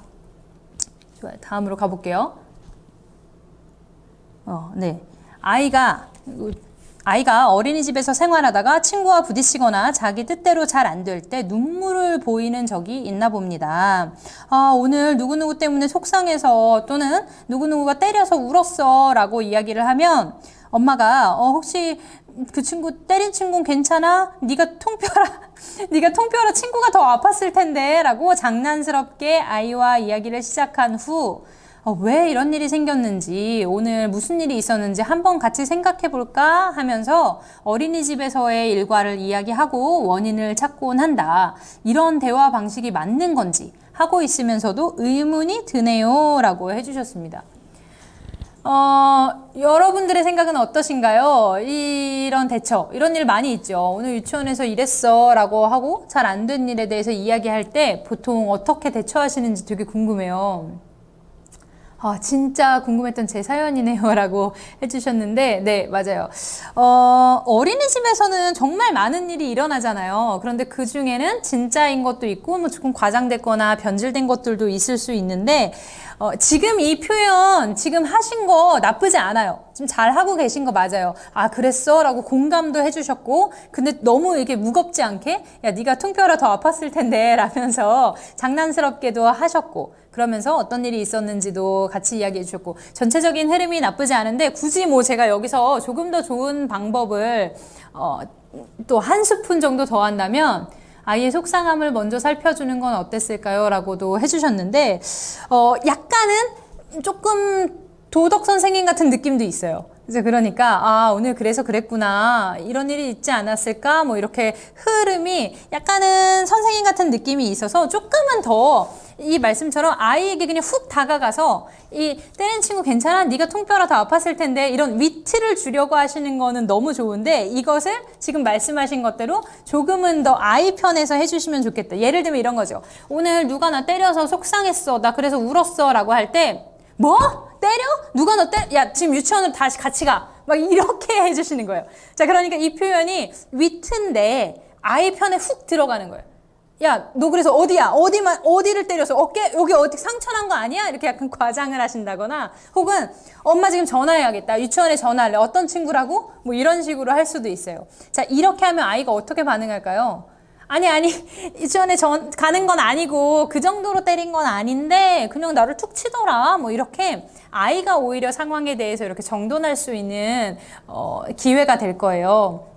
좋아요. 다음으로 가볼게요. 네. 아이가 어린이집에서 생활하다가 친구와 부딪히거나 자기 뜻대로 잘 안 될 때 눈물을 보이는 적이 있나 봅니다. 오늘 누구누구 때문에 속상해서, 또는 누구누구가 때려서 울었어 라고 이야기를 하면 엄마가 혹시 그 친구 때린 친구는 괜찮아? 네가 통뼈라 친구가 더 아팠을 텐데 라고 장난스럽게 아이와 이야기를 시작한 후 왜 이런 일이 생겼는지, 오늘 무슨 일이 있었는지 한번 같이 생각해 볼까 하면서 어린이집에서의 일과를 이야기하고 원인을 찾곤 한다. 이런 대화 방식이 맞는 건지 하고 있으면서도 의문이 드네요. 라고 해주셨습니다. 여러분들의 생각은 어떠신가요? 이런 대처, 이런 일 많이 있죠. 오늘 유치원에서 이랬어 라고 하고 잘 안 된 일에 대해서 이야기할 때 보통 어떻게 대처하시는지 되게 궁금해요. 진짜 궁금했던 제 사연이네요. 라고 해주셨는데, 네, 맞아요. 어린이집에서는 정말 많은 일이 일어나잖아요. 그런데 그 중에는 진짜인 것도 있고, 뭐 조금 과장됐거나 변질된 것들도 있을 수 있는데, 지금 이 표현, 지금 하신 거 나쁘지 않아요. 지금 잘하고 계신 거 맞아요. 그랬어? 라고 공감도 해주셨고, 근데 너무 이게 무겁지 않게, 야, 네가 퉁뼈라 더 아팠을 텐데, 라면서 장난스럽게도 하셨고, 그러면서 어떤 일이 있었는지도 같이 이야기해 주셨고, 전체적인 흐름이 나쁘지 않은데, 굳이 뭐 제가 여기서 조금 더 좋은 방법을, 또 한 스푼 정도 더 한다면, 아이의 속상함을 먼저 살펴주는 건 어땠을까요? 라고도 해주셨는데, 약간은 조금 도덕 선생님 같은 느낌도 있어요. 그러니까 오늘 그래서 그랬구나, 이런 일이 있지 않았을까, 뭐 이렇게 흐름이 약간은 선생님 같은 느낌이 있어서 조금은 더 이 말씀처럼 아이에게 그냥 훅 다가가서 이 때린 친구 괜찮아? 네가 통뼈라 더 아팠을 텐데, 이런 위트를 주려고 하시는 거는 너무 좋은데, 이것을 지금 말씀하신 것대로 조금은 더 아이 편에서 해주시면 좋겠다. 예를 들면 이런 거죠. 오늘 누가 나 때려서 속상했어, 나 그래서 울었어 라고 할 때, 뭐? 때려? 누가 너 때려? 야, 지금 유치원으로 다시 같이 가. 막 이렇게 해주시는 거예요. 자, 그러니까 이 표현이 위트인데 아이 편에 훅 들어가는 거예요. 야, 너 그래서 어디야? 어디를 때려서? 어깨? 여기 어디 상처난 거 아니야? 이렇게 약간 과장을 하신다거나, 혹은 엄마 지금 전화해야겠다. 유치원에 전화할래. 어떤 친구라고? 뭐 이런 식으로 할 수도 있어요. 자, 이렇게 하면 아이가 어떻게 반응할까요? 아니, 유치원에 가는 건 아니고 그 정도로 때린 건 아닌데 그냥 나를 툭 치더라. 뭐 이렇게 아이가 오히려 상황에 대해서 이렇게 정돈할 수 있는 기회가 될 거예요.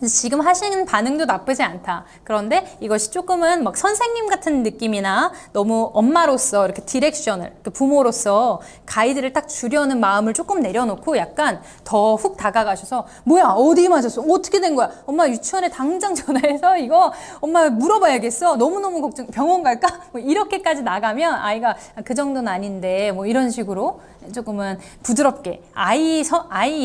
지금 하시는 반응도 나쁘지 않다. 그런데 이것이 조금은 막 선생님 같은 느낌이나 너무 엄마로서 이렇게 디렉션을, 부모로서 가이드를 딱 주려는 마음을 조금 내려놓고 약간 더 훅 다가가셔서, 뭐야, 어디 맞았어? 어떻게 된 거야? 엄마 유치원에 당장 전화해서 이거 엄마 물어봐야겠어. 너무너무 걱정, 병원 갈까? 뭐 이렇게까지 나가면 아이가 그 정도는 아닌데, 뭐 이런 식으로 조금은 부드럽게 아이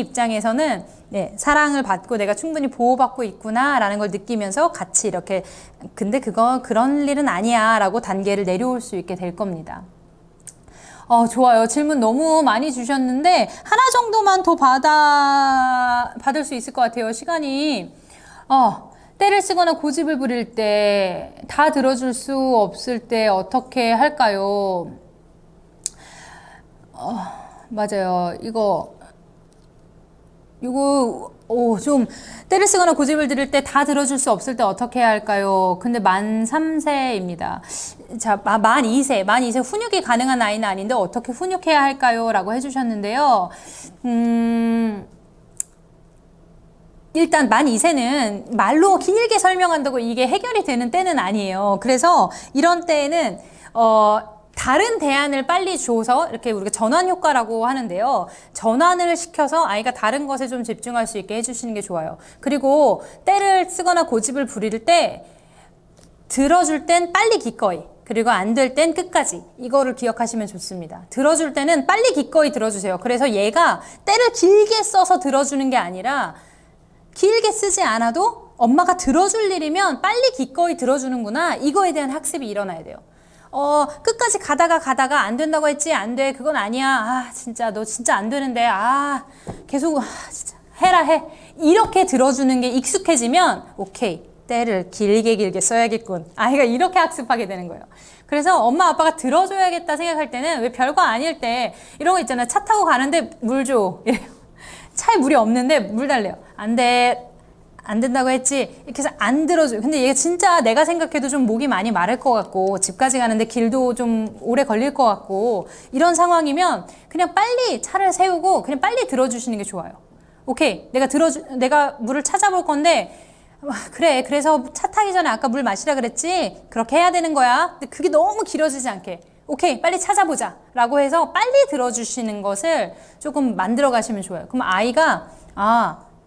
입장에서는 사랑을 받고 내가 충분히 보호받고 있구나라는 걸 느끼면서 같이 이렇게, 근데 그런 일은 아니야 라고 단계를 내려올 수 있게 될 겁니다. 좋아요. 질문 너무 많이 주셨는데 하나 정도만 더 받을 수 있을 것 같아요. 시간이. 때를 쓰거나 고집을 부릴 때, 다 들어줄 수 없을 때 어떻게 할까요? 맞아요. 이거 좀 때를 쓰거나 고집을 들을 때 다 들어줄 수 없을 때 어떻게 해야 할까요? 근데 만 3세입니다. 자, 만 2세 훈육이 가능한 아이는 아닌데 어떻게 훈육해야 할까요? 라고 해주셨는데요. 일단 만 2세는 말로 길게 설명한다고 이게 해결이 되는 때는 아니에요. 그래서 이런 때에는 다른 대안을 빨리 줘서, 이렇게 우리가 전환 효과라고 하는데요. 전환을 시켜서 아이가 다른 것에 좀 집중할 수 있게 해주시는 게 좋아요. 그리고 때를 쓰거나 고집을 부릴 때 들어줄 땐 빨리 기꺼이, 그리고 안 될 땐 끝까지, 이거를 기억하시면 좋습니다. 들어줄 때는 빨리 기꺼이 들어주세요. 그래서 얘가 때를 길게 써서 들어주는 게 아니라, 길게 쓰지 않아도 엄마가 들어줄 일이면 빨리 기꺼이 들어주는구나, 이거에 대한 학습이 일어나야 돼요. 끝까지 가다가 안 된다고 했지? 안 돼. 그건 아니야. 진짜 너 진짜 안 되는데. 계속 진짜 해. 이렇게 들어주는 게 익숙해지면 오케이. 때를 길게 써야겠군. 아이가 이렇게 학습하게 되는 거예요. 그래서 엄마 아빠가 들어줘야겠다 생각할 때는, 왜 별거 아닐 때 이런 거 있잖아요. 차 타고 가는데 물 줘. 이래요. 차에 물이 없는데 물 달래요. 안 돼. 안 된다고 했지? 이렇게 해서 안 들어줘요. 근데 얘가 진짜 내가 생각해도 좀 목이 많이 마를 것 같고, 집까지 가는데 길도 좀 오래 걸릴 것 같고, 이런 상황이면 그냥 빨리 차를 세우고 그냥 빨리 들어주시는 게 좋아요. 오케이. 내가 물을 찾아볼 건데, 그래. 그래서 차 타기 전에 아까 물 마시라 그랬지? 그렇게 해야 되는 거야. 근데 그게 너무 길어지지 않게. 오케이, 빨리 찾아보자 라고 해서 빨리 들어주시는 것을 조금 만들어 가시면 좋아요. 그럼 아이가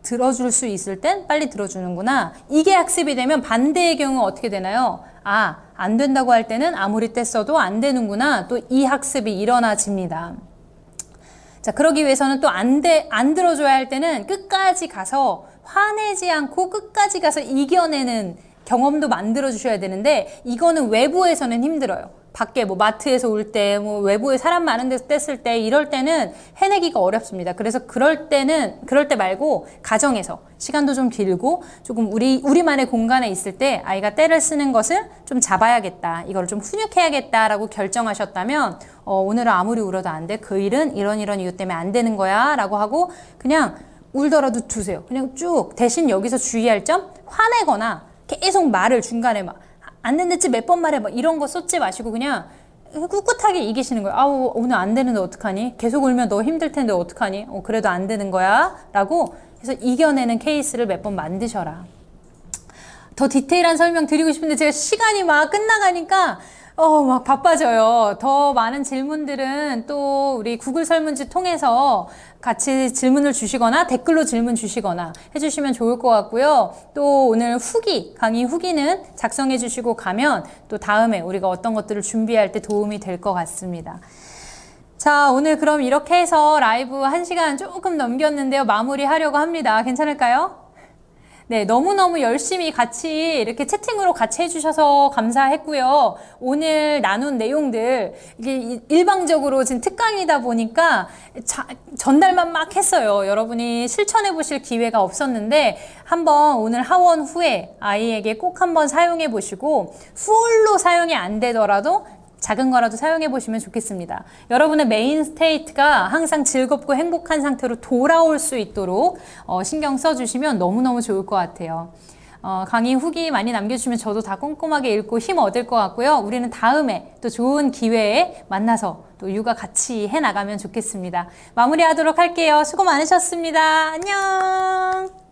들어줄 수 있을 땐 빨리 들어주는구나. 이게 학습이 되면 반대의 경우 어떻게 되나요? 안 된다고 할 때는 아무리 뗐어도 안 되는구나. 또 이 학습이 일어나집니다. 자, 그러기 위해서는 또 안 들어줘야 할 때는 끝까지 가서 화내지 않고 끝까지 가서 이겨내는 경험도 만들어 주셔야 되는데, 이거는 외부에서는 힘들어요. 밖에 뭐 마트에서 올 때, 뭐 외부에 사람 많은 데서 뗐을 때, 이럴 때는 해내기가 어렵습니다. 그래서 그럴 때 말고 가정에서 시간도 좀 길고 조금 우리만의 공간에 있을 때 아이가 때를 쓰는 것을 좀 잡아야겠다, 이걸 좀 훈육해야겠다라고 결정하셨다면 오늘은 아무리 울어도 안 돼. 그 일은 이런 이유 때문에 안 되는 거야 라고 하고 그냥 울더라도 두세요. 그냥 쭉. 대신 여기서 주의할 점, 화내거나 계속 말을 중간에 막 안 된댔지 몇 번 말해, 막 이런 거 쏟지 마시고 그냥 꿋꿋하게 이기시는 거예요. 아우, 오늘 안 되는데 어떡하니? 계속 울면 너 힘들 텐데 어떡하니? 그래도 안 되는 거야 라고 해서 이겨내는 케이스를 몇 번 만드셔라. 더 디테일한 설명 드리고 싶은데 제가 시간이 막 끝나가니까 막 바빠져요. 더 많은 질문들은 또 우리 구글 설문지 통해서 같이 질문을 주시거나 댓글로 질문 주시거나 해주시면 좋을 것 같고요. 또 오늘 강의 후기는 작성해 주시고 가면 또 다음에 우리가 어떤 것들을 준비할 때 도움이 될 것 같습니다. 자, 오늘 그럼 이렇게 해서 라이브 1시간 조금 넘겼는데요. 마무리하려고 합니다. 괜찮을까요? 네, 너무너무 열심히 같이 이렇게 채팅으로 같이 해주셔서 감사했고요. 오늘 나눈 내용들, 이게 일방적으로 지금 특강이다 보니까 전달만 막 했어요. 여러분이 실천해 보실 기회가 없었는데, 한번 오늘 하원 후에 아이에게 꼭 한번 사용해 보시고, 풀로 사용이 안 되더라도 작은 거라도 사용해 보시면 좋겠습니다. 여러분의 메인 스테이트가 항상 즐겁고 행복한 상태로 돌아올 수 있도록 신경 써주시면 너무너무 좋을 것 같아요. 강의 후기 많이 남겨주시면 저도 다 꼼꼼하게 읽고 힘 얻을 것 같고요. 우리는 다음에 또 좋은 기회에 만나서 또 육아 같이 해나가면 좋겠습니다. 마무리하도록 할게요. 수고 많으셨습니다. 안녕.